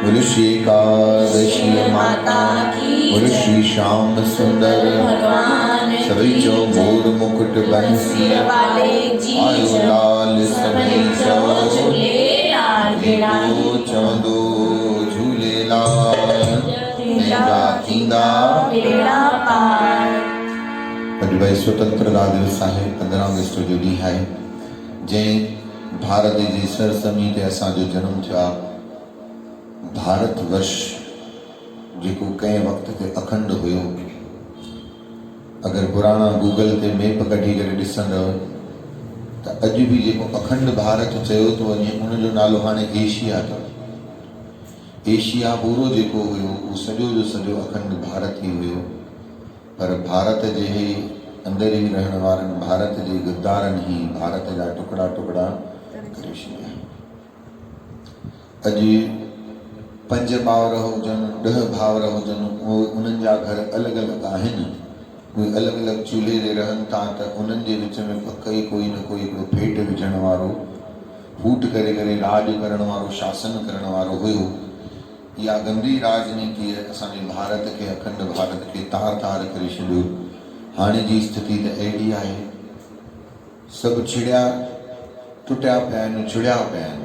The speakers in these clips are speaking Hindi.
बोलो श्री एकादशी माता की, बोलो श्री श्याम सुंदर भगवान सभी जो मोर मुकुट बंसी वाले जी, आयो लाल सभी जो झूले लाल बिड़ाई चवंदो झूले लाल तेरा थींदा बेड़ा पार। अॼु भाई स्वतंत्रता दिवस आहे, 15 अगस्त जो ॾींहुं आहे, जंहिं भारत जी सरज़मीं ते असांजो जनम थियो आहे। भारत वर्ष जेको कंहिं वक़्त ते अखंड हुयो, अगर पुराना गूगल ते मैप कढी करे ॾिसंदव त अॼु बि जेको अखंड भारत चयो थो वञे उनजो नालो हाणे एशिया अथव। एशिया पूरो जेको हुयो उहो सॼो जो सॼो अखंड भारत ई हुयो, पर भारत जे अंदर ई रहण वारनि, भारत जे गद्दारनि ई भारत जा टुकड़ा टुकड़ा करे छॾिया। अॼु 5 भाउर हुजनि, 10 भाउर हुजनि, उन्हनि जा घर अलॻि अलॻि आहिनि, उहे अलॻि अलॻि चूल्हे ते रहनि था, त उन्हनि जे विच में पकई कोई न कोई हिकिड़ो फेट विझण वारो, फूट करे करे राज करण वारो, शासन करण वारो हुयो। इहा गंदी राजनीति असांजे भारत खे, अखंड भारत खे तार तार करे छॾियो। हाणे जी स्थिति त अहिड़ी आहे, सभु छिड़िया टुटिया पिया आहिनि, छुड़िया पिया आहिनि।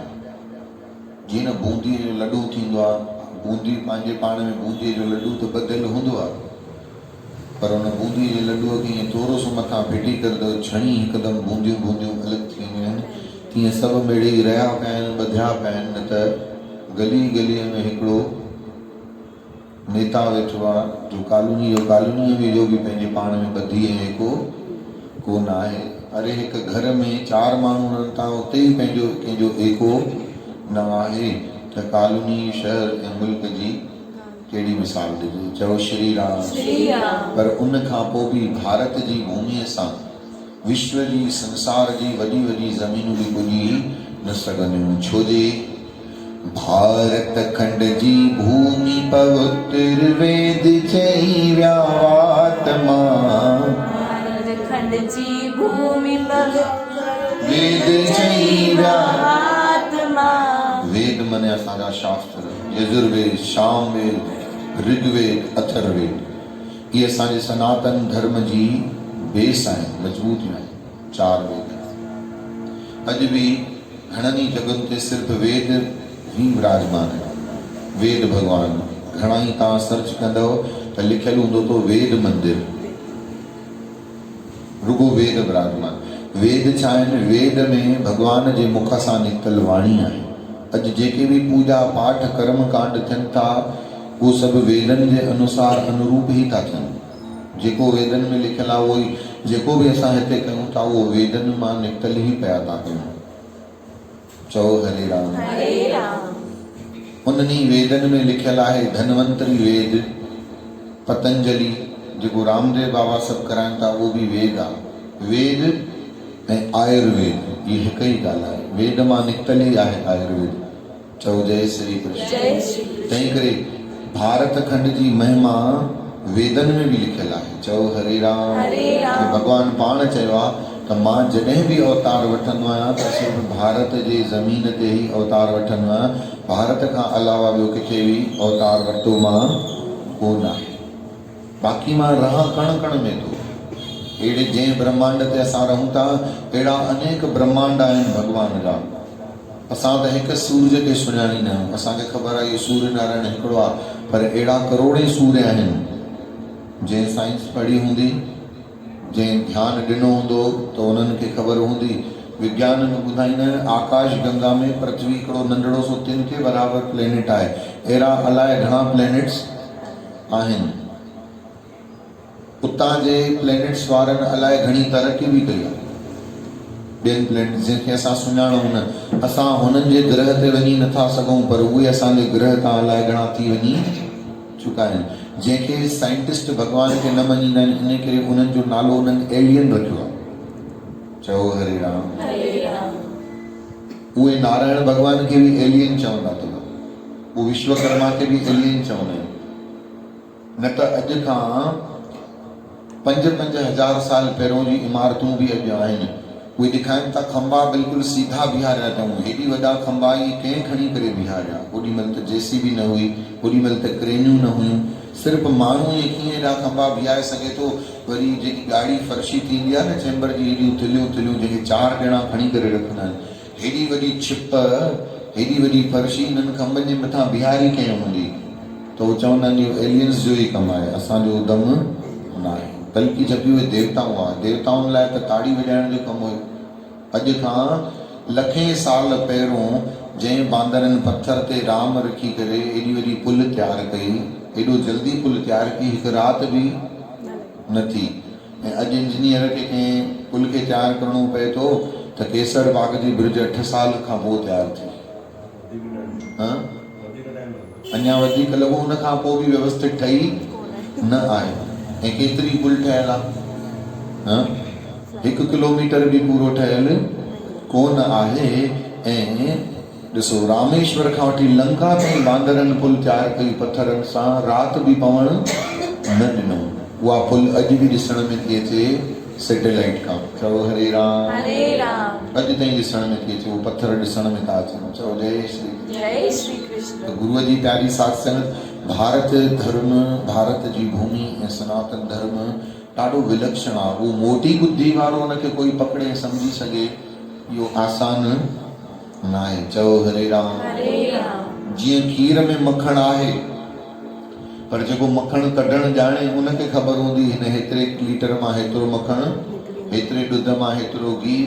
जीअं न बूंदी जो लॾू थींदो आहे, बूंदी पंहिंजे पाण में बूंदी जो लॾू त ॿधियलु हूंदो आहे, पर उन बूंदी जे लॾूअ खे ईअं थोरो सो मथां फिटी करे त छणी हिकदमि बूंदियूं बूंदियूं अलॻि थी वेंदियूं आहिनि। तीअं सभु मेड़े ई रहिया पिया आहिनि, ॿधिया पिया आहिनि। न त गली गलीअ में हिकिड़ो नेता वेठो आहे जो कॉलोनीअ जो बि पंहिंजे पाण में ॿधी ऐं कोन आहे। अरे हिकु घर में 4 माण्हू रहनि था, उते ई पंहिंजो कंहिंजो एको न आहे, त कॉलोनी, शहर ऐं मुल्क जी कहिड़ी मिसाल ॾिजे। चओ श्री राम। पर उन खां पोइ बि भारत जी भूमीअ सां विश्व जी, संसार जी वॾी वॾी ज़मीनूं बि पुॼी न सघंदियूं, छो जे भारत खंड जी भूमि पवित्र वेद चई विया आत्मा, भारत खंड जी भूमि पवित्र वेद चई विया आत्मा। वेद माने असांजा शास्त्र, यजुर्वेद, सामवेद, ऋग्वेद, अथर्ववेद, ये असांजे सनातन धर्म जी बेस आहिनि, मजबूतियूं आहिनि। 4 वेद अॼु बि घणनि ई जॻहियुनि ते सिर्फ़ु वेद ही विराजमान आहिनि। वेद भगवान घणा ई तव्हां सर्च कंदव त लिखियलु हूंदो तो वेद मंदिर, रुगो वेद विराजमान। वेद छा आहिनि? वेद में भगवान जे मुख सां निकतल वाणी आहे। अॼु जेके बि पूजा पाठ कर्म कांड थियनि था, उहो सभु वेदनि जे अनुसार अनुरूप ई था थियनि। जेको वेदनि में लिखियलु आहे उहो ई, जेको बि असां हिते कयूं था उहो वेदनि मां निकतल ई पिया था कयूं। चओ हरे राम। हरे राम। उन्हनि वेदनि में लिखियलु आहे, धन्वंतरी वेद, पतंजलि, जेको रामदेव बाबा सभु कराइनि था उहो बि वेद आहे। वेद ऐं आयुर्वेद ये हिकु ई ॻाल्हि आहे, वेद मां निकतल ई आहे आयुर्वेद। चओ जय श्री कृष्ण। तंहिं करे भारत खंड जी महिमा वेदनि में बि लिखियलु आहे। चओ हरे राम। भगवान पाण चयो आहे त मां जॾहिं बि अवतार वठंदो आहियां त सिर्फ़ु भारत जे ज़मीन ते ई अवतार वठंदो आहियां, भारत खां अलावा ॿियो किथे बि अवतार वरितो मां कोन आहे। बाक़ी मां रहां कण कण में थो। अहिड़े जंहिं ब्रह्मांड ते असां रहूं था, अहिड़ा अनेक ब्रह्मांड आहिनि भगवान जा। असां त हिकु सूरज खे सुञाणींदा आहियूं, असांखे ख़बर आहे इहो सूर्य नारायण हिकिड़ो आहे, पर अहिड़ा करोड़े सूर्य आहिनि। जंहिं साइंस पढ़ी हूंदी, जंहिं ध्यानु ॾिनो हूंदो त उन्हनि खे ख़बर हूंदी। विज्ञान में ॿुधाईंदा आहिनि आकाश गंगा में पृथ्वी हिकिड़ो नंढड़ो सो 3 के बराबरि प्लेनेट आहे। अहिड़ा अलाए घणा प्लेनेट्स आहिनि। उतां जे प्लेनेट्स वारनि अलाए घणी तरक़ी बि कई आहे। ॿियनि प्लेनेट्स जंहिंखे असां सुञाणूं न, असां हुननि जे ग्रह ते वञी नथा सघूं, पर उहे असांजे ग्रह तां अलाए घणा थी वञी चुका आहिनि। जंहिंखे साइंटिस्ट भगवान खे न मञींदा आहिनि, इन करे उन्हनि जो नालो उन्हनि एलियन रखियो आहे। चओ हरे राम। उहे नारायण भगवान खे बि एलियन चवंदा अथव, उहे विश्वकर्मा खे बि एलियन चवंदा आहिनि। न त अॼु खां 5-5 हज़ार साल पहिरियों जी इमारतूं बि अॼु आहिनि, उहे ॾेखारीनि था खंबा बिल्कुलु सीधा बीहारिया अथऊं, हेॾी वॾा खंबा इहे कंहिं खणी करे बीहारिया। ओॾी महिल त JCB न हुई, ओॾी महिल त क्रेनियूं न हुयूं, सिर्फ़ु माण्हू ई कीअं हेॾा खंबा बीहारे सघे थो। वरी जेकी ॻाढ़ी फर्शी थींदी आहे न चैम्बर जी, हेॾियूं थिलियूं थिलियूं जेके 4 ॼणा खणी करे रखंदा आहिनि, हेॾी वॾी छिप, हेॾी वॾी फर्शी हिननि खंबनि जे मथां बीहारी कंहिं हूंदी, त उहे चवंदा आहिनि इहो एलियंस जो ई कमु आहे, असांजो दम न आहे। बल्कि जबकि उहे देवता हुआ, देवताउनि लाइ त ताड़ी वॼाइण जो कमु हुयो। अॼु खां लखें साल पहिरियों जंहिं बांदरनि पत्थर ते राम रखी करे एॾी वॾी पुल तयारु कई, एॾो जल्दी पुल तयारु कई, हिकु राति बि न थी। ऐं अॼु इंजीनियर खे कंहिं पुल खे तयारु करिणो पए थो त केसर बाग जी ब्रिज 8 साल खां पोइ तयारु थी, अञा वधीक लॻो, हुन खां पोइ बि व्यवस्थित ठही न आहे। ऐं केतिरी पुल ठहियल आहे, 1 किलोमीटर बि पूरो ठहियल कोन आहे। ऐं ॾिसो, रामेश्वर खां वठी लंका ताईं बांदरनि पुल तयारु कई पत्थरनि सां, राति बि पवण न ॾिनो। उहा पुल अॼु बि ॾिसण में थी अचे सैटेलाइट खां। चओ हरे राम, हरे राम। अॼु ताईं ॾिसण में थी अचे, उहो पत्थर ॾिसण में था अचनि। चओ जय श्री कृष्ण। गुरुअ जी प्यारी साध संगत, भारत धर्म, भारत जी भूमि ऐं सनातन धर्म ॾाढो विलक्षण आहे। उहो मोटी बुद्धि वारो हुनखे कोई पकड़े सम्झी सघे, इहो आसान न आहे। चओ हरे राम, हरे राम। जीअं खीर में मखण आहे, पर जेको मखण कढणु ॼाणे उनखे ख़बर हूंदी हिन हेतिरे लीटर मां हेतिरो मखण, हेतिरे ॾुध मां हेतिरो घी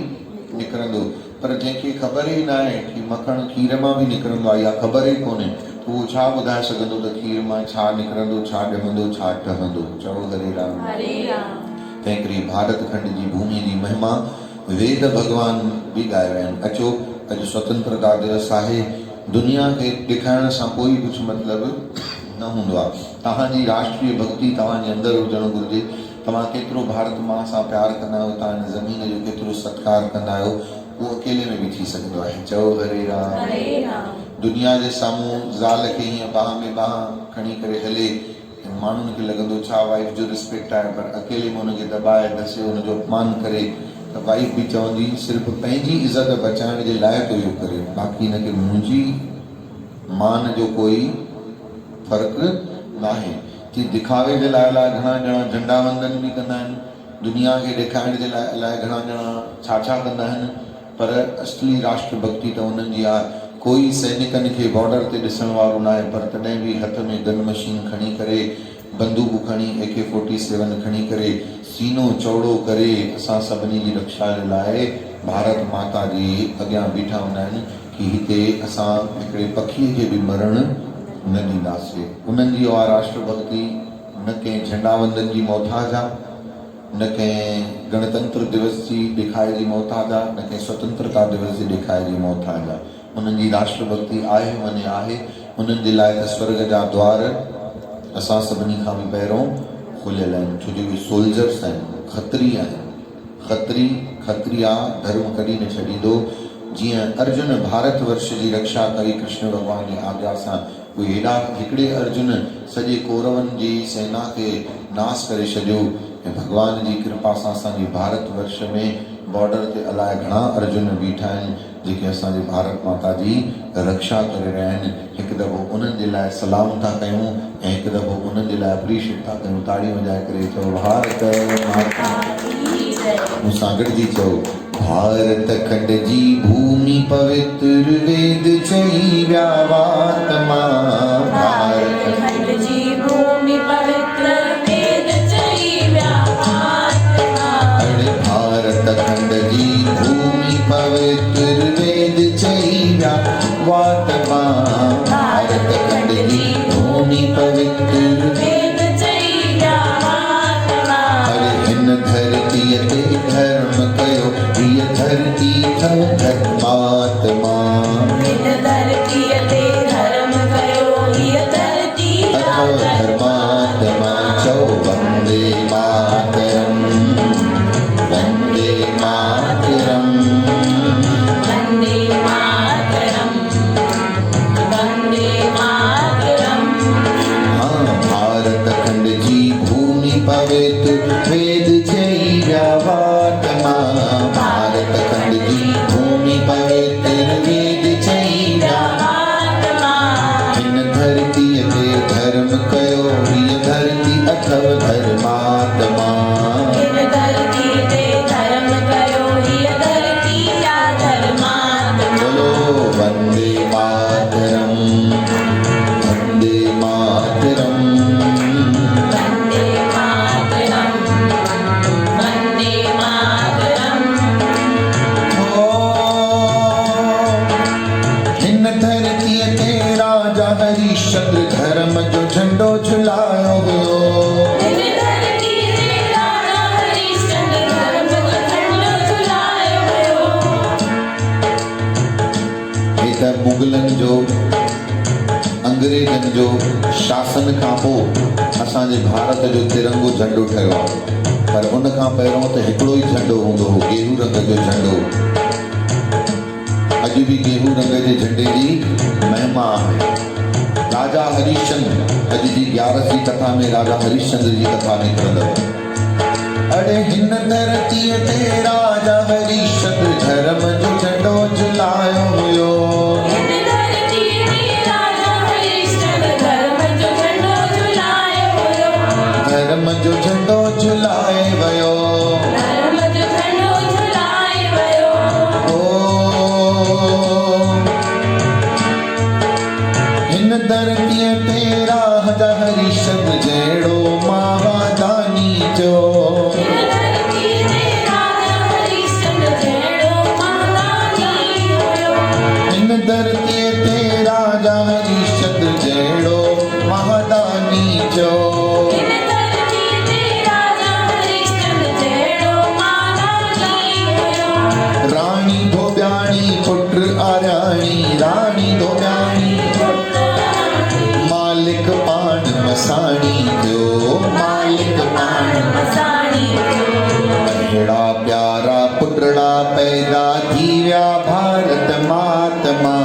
निकिरंदो। पर जंहिंखे ख़बर ई न आहे कि मखण खीर मां बि निकिरंदो आहे, या ख़बर ई कोन्हे, त उहो छा ॿुधाए सघंदो त खीर मां छा निकिरंदो, छा ॼमंदो, छा ठहंदो। चओ हरे राम, हरे राम। तंहिं करे भारत खंड जी भूमि जी महिमा वेद भगवान बि ॻाए विया आहिनि। अचो, अॼु स्वतंत्रता दिवस आहे। दुनिया खे ॾेखारण सां कोई कुझु मतिलबु न हूंदो आहे। तव्हांजी राष्ट्रीय भक्ति तव्हांजे अंदरि हुजणु घुरिजे। तव्हां केतिरो भारत मां सां प्यारु कंदा आहियो, तव्हां ज़मीन जो केतिरो सत्कार कंदा आहियो, उहो अकेले में बि थी सघंदो आहे। चओ हरे राम, हरे राम। दुनिया जे साम्हूं ज़ाल खे हीअं बाह में बाह खणी करे हले, माण्हुनि खे लॻंदो छा वाइफ जो रिस्पेक्ट आहे, पर अकेले में हुनखे दॿाए धसे हुनजो अपमान करे, त वाइफ बि चवंदी सिर्फ़ु पंहिंजी इज़त बचाइण जे लाइ तो इहो करे, बाक़ी हिनखे मुंहिंजी मान जो कोई फ़र्क़ु न आहे। कि दिखावे जे लाइ घणा ॼणा झंडा वंदन बि कंदा आहिनि, दुनिया खे ॾेखारण जे लाइ घणा ॼणा छा कंदा आहिनि, पर असली राष्ट्र भक्ति त उन्हनि जी आहे। कोई सैनिकनि खे बॉर्डर ते ॾिसण वारो न आहे, पर तॾहिं बि हथ में गन मशीन खणी करे, बंदूक खणी, AK-47 खणी करे, सीनो चौड़ो करे असां सभिनी जी रक्षा जे लाइ भारत माता जी अॻियां बीठा हूंदा आहिनि कि हिते असां हिकिड़े पखीअ खे बि मरण न ॾींदासीं। उन्हनि जी उहा राष्ट्र भक्ति न कंहिं झंडा वंदन जी मोहताज आहे, न कंहिं गणतंत्र दिवस जी ॾेखारे जी मोहताज आहे, न कंहिं स्वतंत्रता दिवस जी ॾेखारे जी मोहताज आहे। उन्हनि जी राष्ट्र भक्ति आहे मने आहे। उन्हनि जे लाइ त स्वर्ग जा द्वार असां सभिनी खां बि पहिरियों खुलियल आहिनि, छो जो उहे सोल्जर्स आहिनि, खत्री आहिनि। खत्रिया धर्म कॾहिं न छॾींदो। जीअं अर्जुन भारत वर्ष जी रक्षा कई कृष्ण भॻवान जी आज्ञा सां, उहे हेॾा हिकिड़े अर्जुन सॼे कौरवनि जी सेना खे नाश करे छॾियो। ऐं भॻवान जी कृपा सां असांजे भारत वर्ष में बॉर्डर ते अलाए घणा अर्जुन बीठा आहिनि जेके असांजे भारत माता जी रक्षा करे रहिया आहिनि। हिकु दफ़ो उन्हनि जे लाइ सलाम था कयूं ऐं हिकु दफ़ो उन्हनि जे लाइ अप्रीशिएट था कयूं। ताड़ी वॼाए करे चओ भारत माता मूंसां गॾिजी चओ, भारत खंड जी भूमि पवित्र वेद चई विया वात मां। भारत खंड जी भूमि पवित्र वेद चई विया वात मां। भारत खंड जी भूमि पवित्र वेद चई विया वात मां। भारत खंड जी भूमि पवित्र वेद चई विया वात मां। अरे हिन धरतीअ ते धर्म कयो, हीअ धरती अथव धर्मात्मा। हिन धरतीअ ते धर्म कयो, हीअ धरती अथव धर्मात्मा। चओ वंदे मातरम, वंदे मातरम, वंदे मातरम, वंदे मातरम। हाँ, भारत खंड जी भूमि पवित्र वेद चई विया वात मां। भारत हरिश्चंद्र धर्म जो झंडो झुलायो हुयो। हे त मुगलन जो अंग्रेजन जो शासन खां पोइ असांजे भारत जो तिरंगो झंडो ठहियो आहे, पर उन खां पहिरियों त हिकिड़ो ई झंडो हूंदो हो, गेहूं रंग जो झंडो। अॼु बि गेहूं रंग जे झंडे जी महिमा आहे। राजा हरिश्चंद्र, अॼु जी 11वीं कथा में राजा हरिश्चंद्र जी कथा निकिरंदव। अड़े हिन धरतीअ ते राजा हरिश्चंद्र धर्म जो झंडो झुलायो हुयो। धर्म जो झंडो झुलाए वयो। हिन धरतीअ ते राजा हरिश्चंद्र जहिड़ो महादानी जो। हिन धरतीअ ते राजा हरिश्चंद्र जहिड़ो महादानी जो। रानी धोब्याणी पुत्र आर्याणी, रानी धोब्याणी मालिक पाण मसाणी जो, मालिक पाण मसाणी जो। अहिड़ा प्यारा पुटड़ा पैदा थी विया भारत मातमा।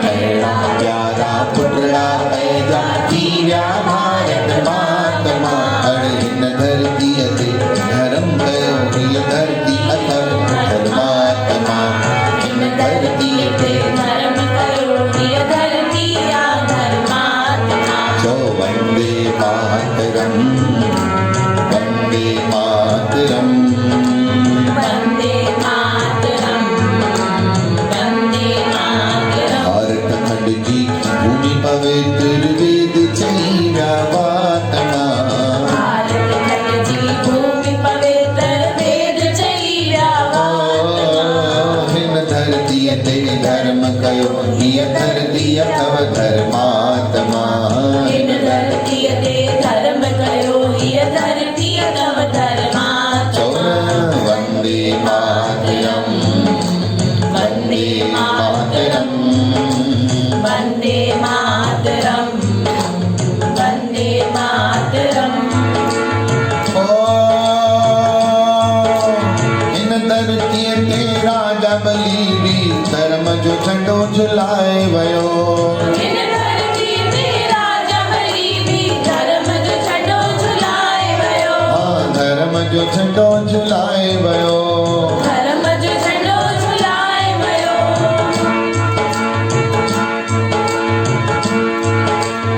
अहिड़ा प्यारा पुटड़ा पैदा थी विया भारत मातमा। अड़े हिन धरतीअ ते धर्म कयो, हीअ धरती अथव धर्मात्मा। हिन धरतीअ ते धर्म कयो, हीअ धरती आ धर्मात्मा। चो वंदे मातरम, वंदे मातरम, वंदे मातरम, वंदे मातरम। भारत खंड जी भूमि पवित्र वेद चई विया वातमा। भारत खंड जी भूमि पवित्र वेद चई विया वातमा। हिन धरतीअ ते धर्म कयो, हीअ धरती अथव धर्मात्मा। हिन धरतीअ ते धर्म कयो, हीअ धरती अथव धर्मात्मा। वंदे मातरम, वंदे मातरम, वंदे मातरम, वंदे मातरम। हिन धरतीअ ते राजा बली भी धर्म जो झंडो झुलाए वयो। हिन धरतीअ ते राजा बली भी धर्म जो झंडो झुलाए वयो। हाँ, धर्म जो झंडो झुलाए वयो। धर्म जो झंडो झुलाए वयो।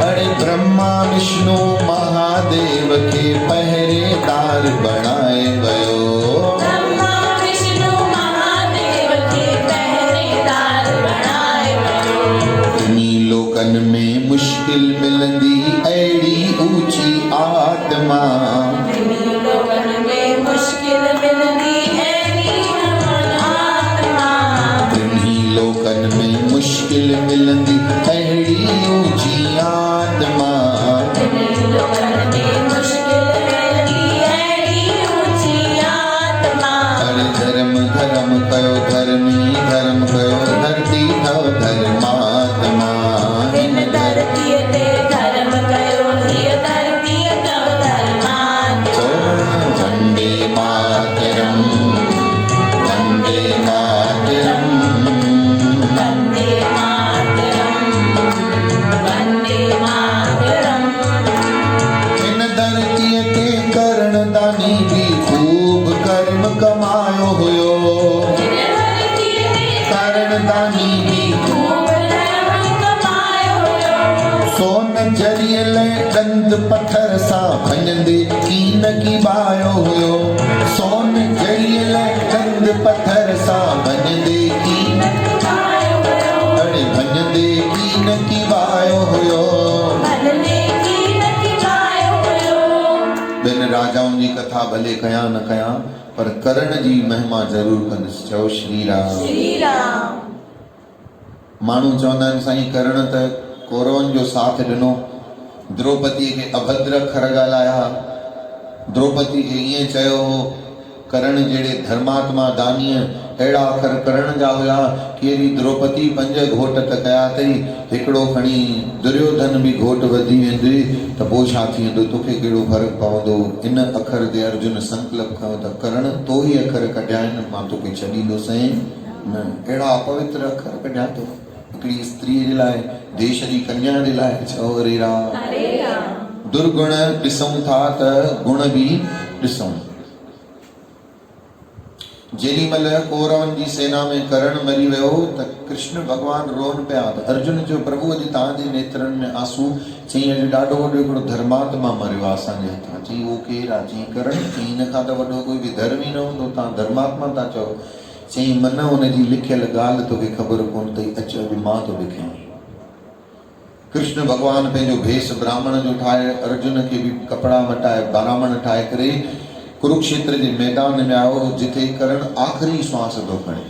अरे ब्रह्मा विष्णु महादेव के पहरेदार बनाए वयो। ब्रह्मा विष्णु महादेव के पहरेदार बनाए वयो। इन्हीं लोकन में मुश्किल मिलंदी अहिड़ी ऊंची आत्मा। इन्हीं लोकन में मुश्किल मिलंदी अहिड़ी आत्मा। इन्हीं लोकन में मुश्किल मिलंदी अहिड़ी ऊंची आत्मा। इन्हीं लोकन में मुश्किल मिलंदी अहिड़ी ऊंची आत्मा। अरे धर्म धर्म कयो धर्मी, धर्म कयो धरती थव धर्मात्मा। हिन धरतीअ ते धर्म कयो, हीअ धरती अथव धर्मात्मा। वंदे मातरम, वंदे मातरम, वंदे मातरम, वंदे मातरम। हिन धरतीअ ते करण दानी भी खूब कर्म कमायो हुयो। हिन धरतीअ ते करण दानी भी खूब कर्म कमायो हुयो। सोन जरियल डंद पत्थर सां भञंदे कीन की बायो हुयो। सोन जरियल डंद पत्थर सां भञंदे कीन की बायो हुयो। अड़े भञंदे कीन की बायो हुयो। भञंदे कीन की बायो हुयो। ॿिनि राजाउनि जी कथा भले कयां न कयां, पर करण जी महिमा ज़रूर कंदुसि। चओ श्री राम। श्री राम। माण्हू चवंदा आहिनि साईं करण त कौरवनि जो साथ ॾिनो, द्रौपदी खे अभद्र अखर ॻाल्हाया, द्रौपदी खे ईअं चयो करण जहिड़े धर्मात्मा दानीअ अहिड़ा अखर करण जा हुया कि अहिड़ी द्रौपदी 5 घोट त कया अथई, हिकिड़ो खणी दुर्योधन बि घोट वधी वेंदुई त पोइ छा थी वेंदो, तोखे कहिड़ो फ़र्क़ु पवंदो। इन अखर ते अर्जुन संकल्प खयो त करण तो ई अखर कढिया आहिनि, मां तोखे छॾींदुसि न। अहिड़ा अपवित्र अखर कढिया तो हिकिड़ी स्त्रीअ जे लाइ, देश जी कन्या जे लाइ। चओ हरे राम। दुर्गुण ॾिसूं था त गुण बि ॾिसूं। जेॾी महिल कौरवनि जी सेना में करण मरी वियो त कृष्ण भगवान रोन पिया त अर्जुन जो प्रभु अॼु तव्हांजे नेत्रनि में आंसू। चई अॼु ॾाढो वॾो हिकिड़ो धर्मात्मा मरियो आहे असांजे हथां। चई उहो केरु आहे? चई करण। चई हिन खां त वॾो कोई विधर्मी न हूंदो, तव्हां धर्मात्मा था चओ। चई मन हुनजी लिखियल ॻाल्हि तोखे ख़बर कोन अथई, अच अॼु मां थो लिखां। कृष्ण भगवान पंहिंजो भेष ब्राह्मण जो ठाहे, अर्जुन खे बि कपिड़ा मटाए ब्राह्मण ठाहे करे कुरुक्षेत्र जे मैदान में आयो, जिथे करण आख़िरी श्वास थो खणे।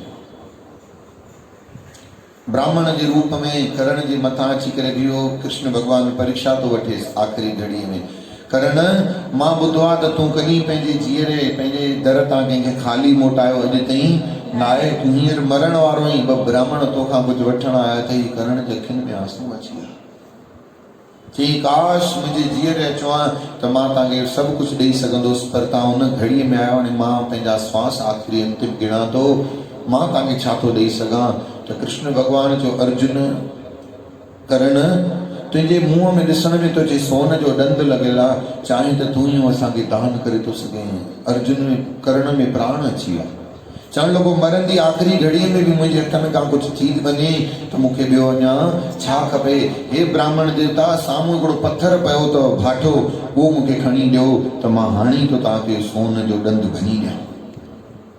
ब्राह्मण जे रूप में करण जे मथां अची करे बीहो। कृष्ण भगवान परीक्षा थो वठेसि आख़िरी घड़ीअ में। करण, मां ॿुधो आहे त तूं कॾहिं पंहिंजे जीअरे पंहिंजे दर तां कंहिंखे ख़ाली मोटायो अॼु ताईं न आहे। तूं हींअर मरण वारो आहीं, 2 ब्राह्मण तोखां कुझु वठण आया अथई। करण जे अखियुनि में आंसू अची विया। चई काश मुंहिंजे जीअरे अचो आहे त मां तव्हांखे सभु कुझु ॾेई सघंदुसि, पर तव्हां हुन घड़ीअ में आयो हाणे मां पंहिंजा श्वास आख़िरी अंतिम गिणा थो, मां तव्हांखे छा थो ॾेई सघां। त कृष्ण भगवान चयो अर्जुन, करण तुंहिंजे मुंहं में ॾिसण में तो चई सोन जो ॾंद लॻियल आहे, चाहे त तूं ई असांखे दान करे थो सघें। अर्जुन में करण में प्राण अची विया। चवण लॻो मरंदी आख़िरी घड़ीअ में बि मुंहिंजे हथनि खां कुझु थी वञे त मूंखे ॿियो अञा छा खपे। हे ब्राह्मण देवता, साम्हूं हिकिड़ो पत्थर पियो अथव भाठो, उहो मूंखे खणी ॾियो त मां हाणे थो तव्हांखे सोन जो ॾंद भञी ॾियां।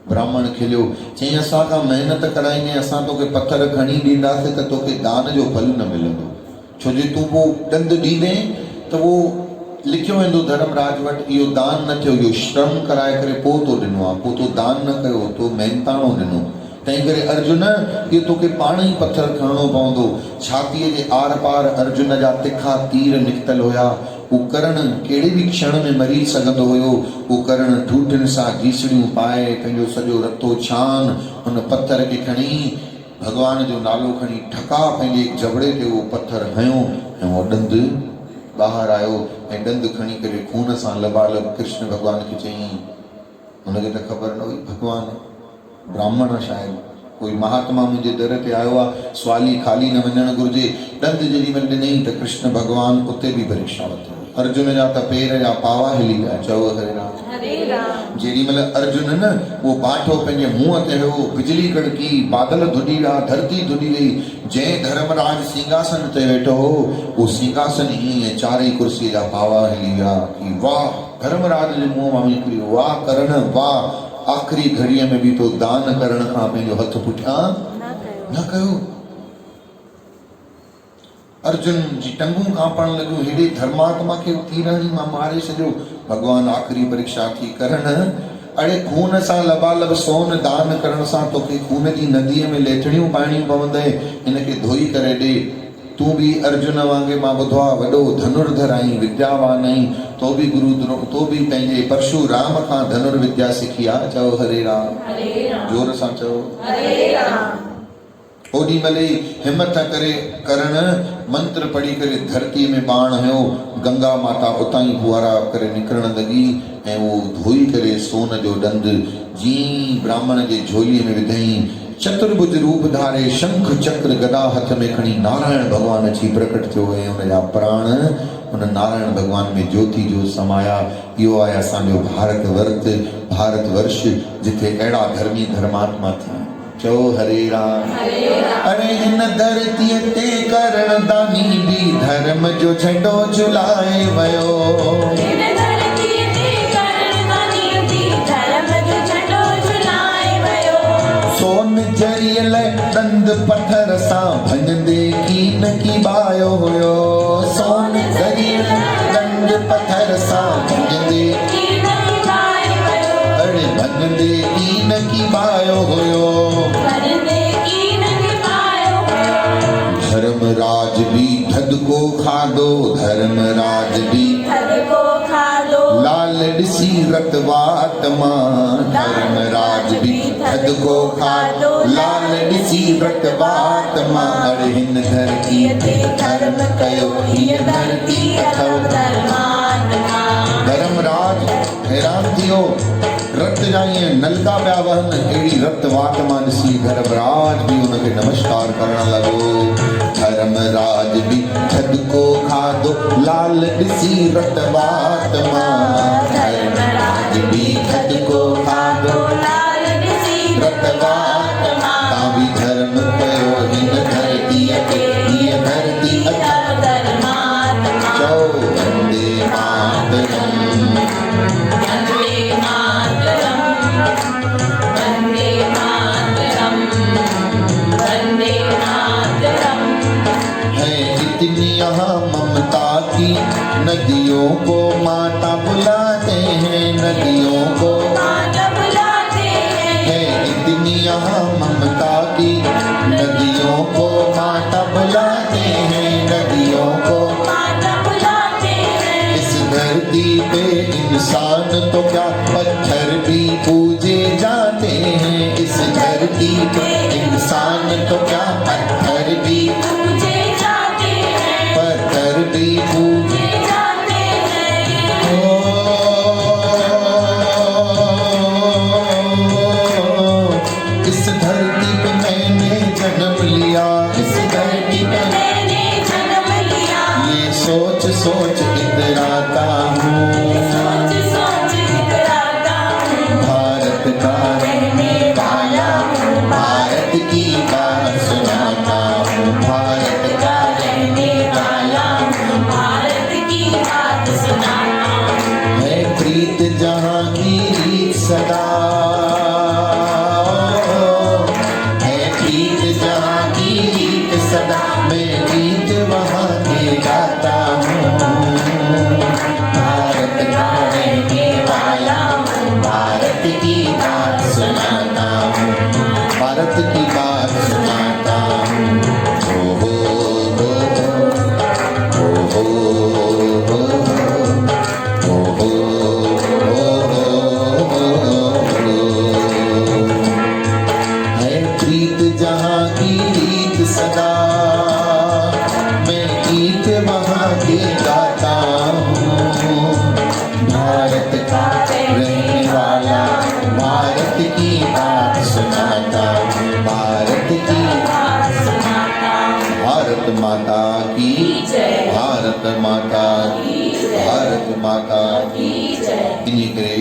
ब्राह्मण खिलियो। चई असां खां महिनत कराईंदे असां तोखे पत्थर खणी ॾींदासीं त तोखे दान जो फल न मिलंदो, छो जे तूं पोइ ॾंद ॾींदे त उहो लिखियो वेंदो धर्मराज वटि, इहो दान न थियो, इहो श्रम कराए करे पोइ तो ॾिनो आहे, पोइ तो दान न कयो, तो महिनताणो ॾिनो। तंहिं करे अर्जुन, इहो तोखे पाण ई पत्थर खणणो पवंदो। छातीअ जे आर पार अर्जुन जा तिखा तीर निकितल हुया। उहो करण कहिड़े बि क्षण में मरी सघंदो हुयो। उहो करण ठूठियुनि सां गीसड़ियूं पाए पंहिंजो सॼो रतो छान हुन पत्थर खे खणी भगवान जो नालो खणी ठका पंहिंजे जबड़े ते उहो पत्थर हयो ऐं उहो ॾंद ॿाहिरि आयो ऐं ॾंद खणी करे खून सां लबालब कृष्ण भगवान खे चयईं। हुनखे त ख़बर न हुई भगवान ब्राह्मण शायदि कोई महात्मा मुंहिंजे दर ते आयो आहे, स्वाली खाली न वञणु घुरिजे। ॾंद जेॾी महिल ॾिनई त कृष्ण भगवान उते बि परीक्षा वरितो। अर्जुन जा त पेर जा पावा हिली विया। चओ हरे राम। जेॾी महिल अर्जुन न उहो बाठो पंहिंजे मुंहं ते हुयो, बिजली कड़की, बादल धुॾी विया, धरती धुॾी वई। जंहिं धर्मराज सिंहासन ते वेठो हो उहो सिंहासन ईअं चारई कुर्सीअ जा पावा हिली विया कि वाह, धर्मराज जे मुंहं मां निकिरी वाह करण वाह, आख़िरी घड़ीअ में बि तो दान करण खां पंहिंजो हथ पुठियां न कयो। अर्जुन जी टंगूं कांपण लॻियूं, हेॾे धर्मात्मा खे तीरनि मां मारे छॾियो। भगवान आख़िरी परीक्षा थी। करण, अड़े खून सां लबालब सोन दान करण सां तोखे खून जी नदीअ में लेथड़ियूं पाइणियूं पवंदई, हिनखे धोई करे ॾे। तूं बि अर्जुन वांगुरु मां ॿुधो आहे वॾो धनुर्धर आहीं, विद्यावान आहीं, तो बि तो बि पंहिंजे परशुराम खां धनुर्विद्या सिखी आहे। चओ हरे राम। जोर सां चओ हरे राम। ओॾी महिल ई हिमत करे करण मंत्र पढ़ी करे धरतीअ में बाण हयो। गंगा माता उतां ई फुआरा करे निकिरण लॻी ऐं उहो धोई करे सोन जो ॾंद जीअं ब्राह्मण जे झोलीअ में विधई। चतुर्भुज रूप धारे शंख चक्र गदा हथ में खणी नारायण भगवान अची प्रकट थियो ऐं हुनजा प्राण हुन नारायण भगवान में ज्योति जो समाया। इहो आहे असांजो भारत वर्ष, जिथे अहिड़ा धर्मी धर्मात्मा थिया। चओ हरे राम। अरे हिन धरतीअ ते करण दानी बि धर्म जो झंडो झुलाए वयो। सोन जरियल ॾंद पत्थर सां भञंदे कीन की बायो हुयो। सोन जरियल ॾंद पत्थर सां भञंदे अड़े भञंदे कीन की बायो हुयो। धर्मराज भी धद खाधो धर्मराज भी थद को खाधो लाल ॾिसी रतवात मां धर्मराज भी थद को खाधो लाल ॾिसी रतवात मां अड़े हिन धरतीअ ते धर्म कयो हीअ धरती अथव धर्मात्मा धर्मराज हैरान थियो रत जा ईअं नलका पिया वहनि अहिड़ी रत वात मां ॾिसी धर्मराज भी उनखे नमस्कार करण लॻो धर्मराज भी थद को खाधो लाल ॾिसी रत वात मां धर्मराज भी थद को खाधो लाल ॾिसी रत वात मां तां भी धर्म कयो हिन धरतीअ ते हीअ धरती अथव धर्मात्मा चओ वंदे मातरम वंदे मातरम वंदे मातरम वंदे मातरम है इतनी यहाँ ममता की नदियों को माता बुलाते हैं नदियों को माता बुलाते हैं है इतनी यहाँ ममता की नदियों को माता बुलाते हैं नदियों को माता बुलाते हैं इस धरती पे इंसान तो क्या पत्थर भी पूजे जाते हैं इस धरती पे इंसान तो क्या पत्थर भी पूजे जाते हैं पत्थर भी पूजे पूजे जाते हैं इस धरती पे मैंने जन्म लिया इस धरती पे मैंने जन्म लिया ये सोच सोच इतराता हूँ सोच सोच इतराता हूँ भारत का रहने वाला हूँ भारत की बात सुनाता हूँ भारत का रहने वाला हूँ भारत की बात सुनाता हूँ है प्रीत जहाँ की रीत सदा है प्रीत जहाँ की रीत सदा मैं गीत वहाँ के गाता हूँ भारत का रहने वाला हूँ भारत की बात सुनाता हूँ भारत की बात सुनाता हूँ ओ हो हो हो हो हो है प्रीत जहाँ की रीत सदा मैं गीत वहाँ के गाता हूँ भारत का रहने वाला भारत की बात सुनाता हूँ भारत की बात सुनाता हूँ भारत माता की जय भारत माता की भारत माता की जय इन्ही करे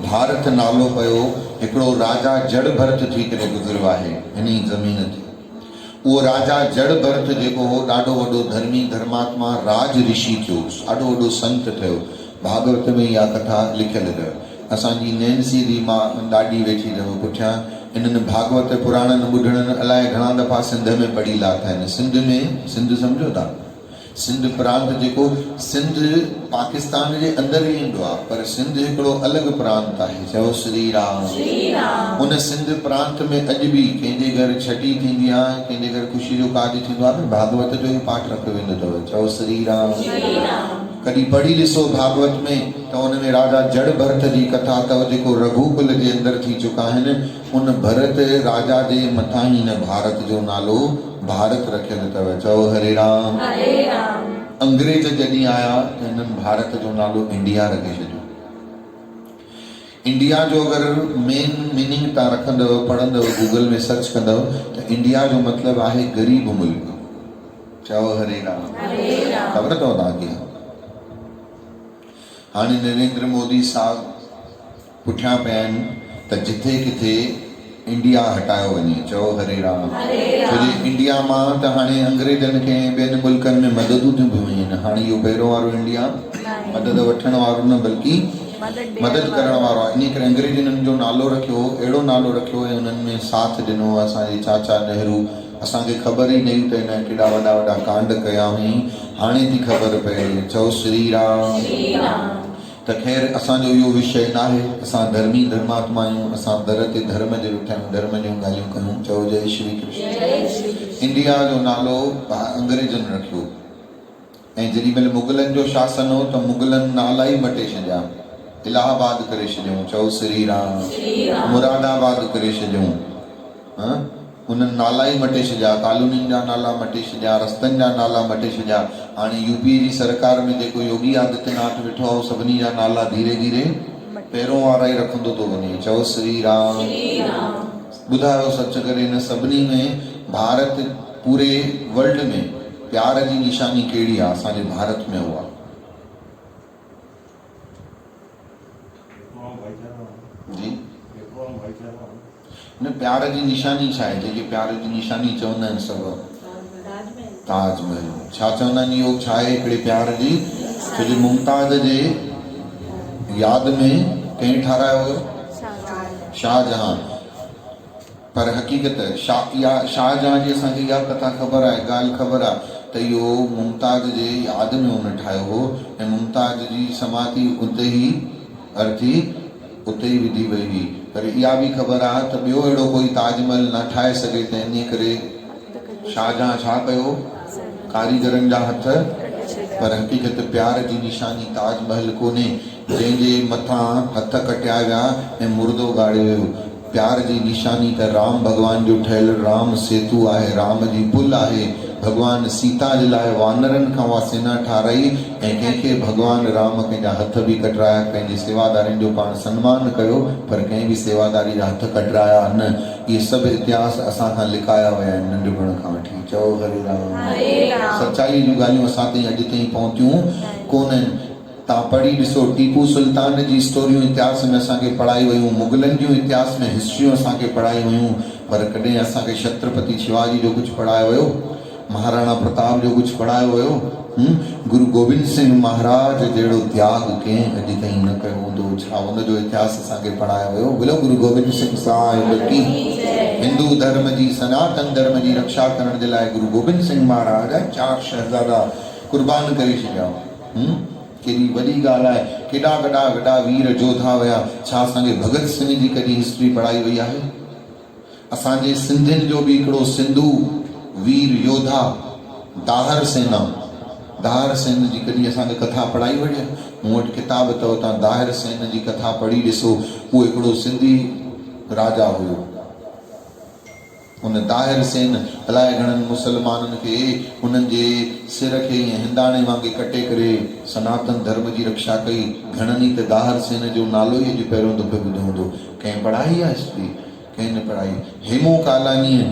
भारत नालो पियो हिकिड़ो राजा जड़ भरत थी करे गुज़रियो आहे हिन ज़मीन ते उहो राजा जड़ भरत जेको हो ॾाढो वॾो धर्मी धर्मात्मा राज ऋषि थियो ॾाढो वॾो संत थियो भागवत में इहा कथा लिखियल अथव असांजी नैन्सी जी मां ॾाढी वेठी अथव पुठियां इन्हनि भागवत पुराणनि ॿुधणनि अलाए घणा दफ़ा सिंध में पढ़ी लाथा आहिनि सिंध में सिंध सम्झो था सिंध प्रांत जेको सिंध पाकिस्तान जे अंदरि ई ईंदो आहे पर सिंध हिकिड़ो अलॻि प्रांत आहे चओ श्री राम उन सिंध प्रांत में अॼु बि कंहिंजे घर छठी थींदी आहे कंहिंजे घर ख़ुशी जो कार्य थींदो आहे भागवत जो ई पाठ रखियो वेंदो अथव चओ श्री राम कॾहिं पढ़ी ॾिसो भागवत में त हुन में राजा जड़ भरत जी कथा अथव जेको रघुकुल जे अंदरि थी चुका आहिनि उन भरत राजा जे मथां ई हिन भारत जो नालो भारत रखियल अथव चओ हरे राम अंग्रेज जॾहिं आया त हिननि भारत जो नालो इंडिया रखे छॾियो इंडिया जो अगरि मेन मीनिंग तव्हां रखंदव पढ़ंदव गूगल में सर्च कंदव त इंडिया जो मतिलबु आहे ग़रीब मुल्क चओ हरे राम ख़बर अथव तव्हांखे हाणे नरेंद्र मोदी साहब पुठियां पिया आहिनि त जिथे किथे इंडिया हटायो वञे चओ हरे राम छो जे इंडिया मां त हाणे अंग्रेजनि खे ॿियनि मुल्कनि में मददूं थियूं पियूं वञनि हाणे इहो पहिरियों वारो इंडिया मदद वठण वारो न बल्कि मदद करण वारो आहे इन करे अंग्रेजनि जो नालो रखियो अहिड़ो नालो रखियो ऐं उन्हनि में साथ ॾिनो असांजे चाचा नेहरू असांखे ख़बर ई न हुई त हिन केॾा वॾा वॾा कांड कया हुई हाणे थी ख़बर पए चओ श्री राम त ख़ैर असांजो इहो विषय न आहे असां धर्मी धर्मात्मा आहियूं असां दर ते धर्म जे वेठा आहियूं धर्म जूं ॻाल्हियूं कयूं चओ जय श्री कृष्ण इंडिया जो नालो अंग्रेजनि रखियो ऐं जेॾी महिल मुगलनि जो शासन हो त मुगलनि नाला ई मटे छॾिया, इलाहाबाद करे छॾियऊं, चओ श्री राम, मुरादाबाद करे छॾियऊं, उन्हनि नाला ई मटे छॾिया, कॉलोनियुनि जा नाला मटे छॾिया, रस्तनि जा नाला मटे छॾिया। हाणे यूपी जी सरकार में जेको योगी आदित्यनाथ वेठो आहे सभिनी जा नाला धीरे धीरे पहिरों वारा ई रखंदो थो वञे, चओ श्री राम। ॿुधायो सच करे हिन सभिनी में भारत पूरे वर्ल्ड में प्यार जी निशानी कहिड़ी आहे? असांजे भारत में उहा जी न, प्यार जी निशानी छा आहे? जेके प्यार जी निशानी चवंदा आहिनि सभु ताजमहल, छा चवंदा आहिनि इहो छा आहे हिकिड़े प्यार जी? छो जो मुमताज जे यादि में कंहिं ठारायो हुयो? शाहजहां। पर हक़ीक़त शाहजहां जी असांखे इहा कथा ख़बर आहे, ॻाल्हि ख़बर आहे त इहो मुमताज जे यादि में हुन ठाहियो हो ऐं मुमताज जी समाधि उते ई अर्थी उते ई विधी वई हुई। पर इहा बि ख़बर आहे त ॿियो अहिड़ो कोई ताजमहल न ठाहे सघे, त इन करे शाहजहां छा कयो? कारीगरनि जा हथ। पर हक़ीक़त प्यार जी निशानी ताजमहल कोन्हे जंहिंजे मथां हथ कटिया विया ऐं मुर्दो गाड़ियो वियो। प्यार जी निशानी त राम भॻवान जो ठहियल राम सेतु आहे, राम जी पुल आहे। भॻवान सीता जे लाइ वानरनि खां उहा सेना ठाराई ऐं कंहिंखे भॻवान राम कंहिंजा हथ बि कटराया, पंहिंजे सेवादारनि जो पाण सन्मान कयो, पर कंहिं बि सेवादारी जा हथ कटराया न। इहे सभु इतिहास असां खां लिकाया विया आहिनि नंढपण खां वठी। चओ हरे राम। सचाई जूं ॻाल्हियूं असां ताईं अॼु ताईं पहुतियूं कोन्हनि। तव्हां पढ़ी ॾिसो, टीपू सुल्तान जी स्टोरियूं इतिहास में असांखे पढ़ाई वयूं, मुगलनि जूं इतिहास में हिस्ट्रियूं असांखे पढ़ाई वयूं, पर कॾहिं असांखे छत्रपति शिवाजी जो कुझु पढ़ायो वियो? महाराणा प्रताप जो कुझु पढ़ायो वियो? गुरु गोबिंद सिंह महाराज जहिड़ो त्याग कंहिं अॼु ताईं न कयो हूंदो, छा हुनजो इतिहास असांखे पढ़ायो वियो? बोलो गुरु गोबिंद सिंह साहिब की। हिंदू धर्म जी, सनातन धर्म जी रक्षा करण जे लाइ गुरु गोबिंद सिंह महाराज 4 शहज़ादा कुर्बान करे छॾिया। केॾी वॾी ॻाल्हि आहे। केॾा वॾा वीर जोधा हुया। छा असांखे भगत सिंह जी कॾहिं हिस्ट्री पढ़ाई वई आहे? असांजे सिंधियुनि जो बि हिकिड़ो सिंधू वीर योधा दाहिर सेना, दाहिर सेन जी कॾहिं असांखे कथा पढ़ाई वई आहे? मूं वटि किताब अथव, तव्हां दाहिर सेन जी कथा पढ़ी ॾिसो। उहो हिकिड़ो सिंधी राजा हुयो। उन दाहिर सेन अलाए घणनि मुसलमाननि खे उन्हनि जे सिर खे ईअं हिंदाणे वांगुरु कटे करे सनातन धर्म जी रक्षा कई। घणनि ई त दाहिर सेन जो नालो ई अॼु पहिरियों दफ़ो ॿुधो हूंदो। कंहिं पढ़ाई आहे हिस्ट्री? कंहिं न पढ़ाई। हेमू कालानीअ,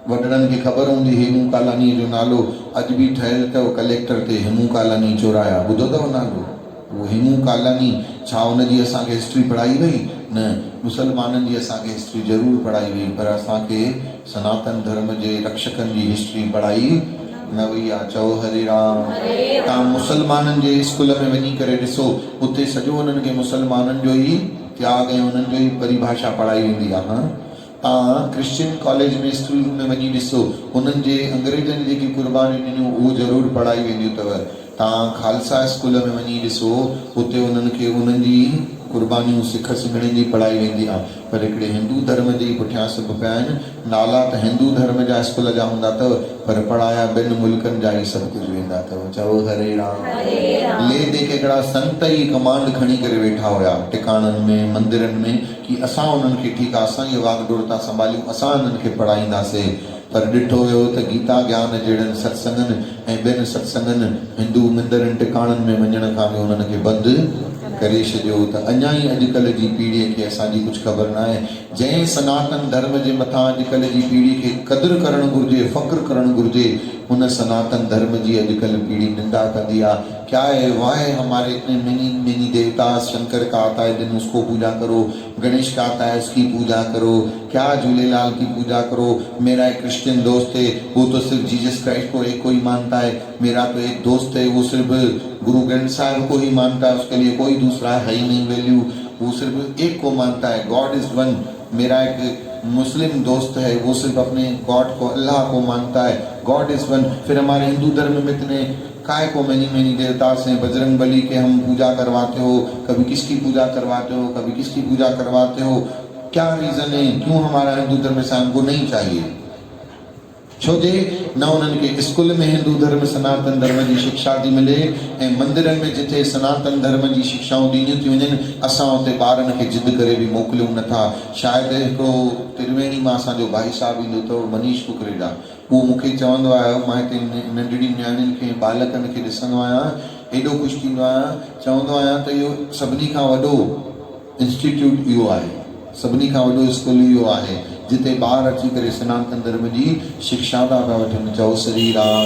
वॾड़नि खे ख़बर हूंदी हेमू कालानीअ जो नालो अॼु बि ठहियल अथव कलेक्टर ते, हेमू कालानी चोराया, ॿुधो अथव नालो? उहो हेमू कालानी, छा हुनजी असांखे हिस्ट्री पढ़ाई वई? न। मुसलमाननि जी असांखे हिस्ट्री ज़रूरु पढ़ाई वई, पर असांखे सनातन धर्म जे रक्षकनि जी हिस्ट्री पढ़ाई न वई आहे। चओ हरे राम। तव्हां मुसलमाननि जे स्कूल में वञी करे ॾिसो, उते सॼो उन्हनि खे मुसलमाननि जो ई त्याग ऐं उन्हनि जो ई परिभाषा पढ़ाई वेंदी आहे। तव्हां क्रिश्चियन कॉलेज में स्कूल में वञी ॾिसो, उन्हनि जे अंग्रेज़नि जेकी कुर्बानियूं ॾिनियूं उहो ज़रूरु पढ़ाई वेंदियूं अथव। तव्हां खालसा स्कूल में वञी ॾिसो, उते उन्हनि खे उन्हनि जी कुर्बानियूं सिख सिंघड़ियुनि जी पढ़ाई वेंदी आहे। पर हिकिड़े हिंदू धर्म जे पुठियां सभु पिया आहिनि। नाला त हिंदू धर्म जा स्कूल जा हूंदा अथव, पर पढ़ाया ॿिनि मुल्कनि जा ई सभु कुझु वेंदा अथव। चओ हरे राम। ले दे के हिकिड़ा संत ई कमांड खणी करे वेठा हुया टिकाणनि में, मंदिरनि में, कि असां उन्हनि खे ठीकु आहे, असां इहे वागडोर था संभालियूं, असां उन्हनि खे पढ़ाईंदासीं। पर ॾिठो वियो त गीता ज्ञान जहिड़नि सत्संगनि ऐं ॿियनि सत्संगनि हिंदू मंदिरनि टिकाणनि में वञण खां बि उन्हनि खे बंदि करे छॾियो। त अञा ई अॼुकल्ह जी पीढ़ीअ खे असांजी कुझु ख़बर न आहे। जंहिं सनातन धर्म जे मथां अॼुकल्ह जी पीढ़ी खे क़दुरु करणु घुरिजे, फ़ख्रु करणु घुरिजे, उन सनातन धर्म जी अॼुकल्ह पीढ़ी निंदा कंदी आहे। क्या है वाह हमारे इतने मैनी देवता, शंकर का आता है दिन उसको पूजा करो, गणेश का आता है उसकी पूजा करो, क्या झूलेलाल की पूजा करो। मेरा एक क्रिश्चियन दोस्त है, वो तो सिर्फ जीसस क्राइस्ट को एक को ही मानता है। मेरा तो एक दोस्त है, वो सिर्फ गुरु ग्रंथ साहिब को ही मानता है, उसके लिए कोई दूसरा है ही नहीं वैल्यू, वो सिर्फ एक को मानता है, गॉड इज वन। मेरा एक मुस्लिम दोस्त है, वो सिर्फ अपने गॉड को, अल्लाह को मानता है, गॉड इज वन। फिर हमारे हिंदू धर्म में इतने काय को मैनी देवता से, बजरंग बली के हम पूजा करवाते हो, कभी किसकी पूजा करवाते हो, कभी किसकी पूजा करवाते हो, क्या रीजन है, क्यों हमारा हिंदू धर्म से हमको नहीं चाहिए? छोजे न उन्हनि खे स्कूल में हिंदू धर्म सनातन धर्म जी शिक्षा थी मिले ऐं मंदिरनि में जिथे सनातन धर्म जी शिक्षाऊं ॾिनियूं थियूं वञनि असां उते ॿारनि खे ज़िद करे बि मोकिलियूं नथा। शायदि हिकिड़ो त्रिवेणी मां असांजो भाई साहब ईंदो अथव मनीष कुकरेजा, उहो मूंखे चवंदो आहे, मां हिते नंढड़ी नियाणियुनि खे बालकनि खे ॾिसंदो आहियां, एॾो ख़ुशि थींदो आहियां, चवंदो आहियां त इहो सभिनी खां वॾो इंस्टीट्यूट इहो आहे, सभिनी खां वॾो स्कूल इहो आहे जिते ॿार अची करे सनातन धर्म जी शिक्षा था वठनि। चओ श्री राम।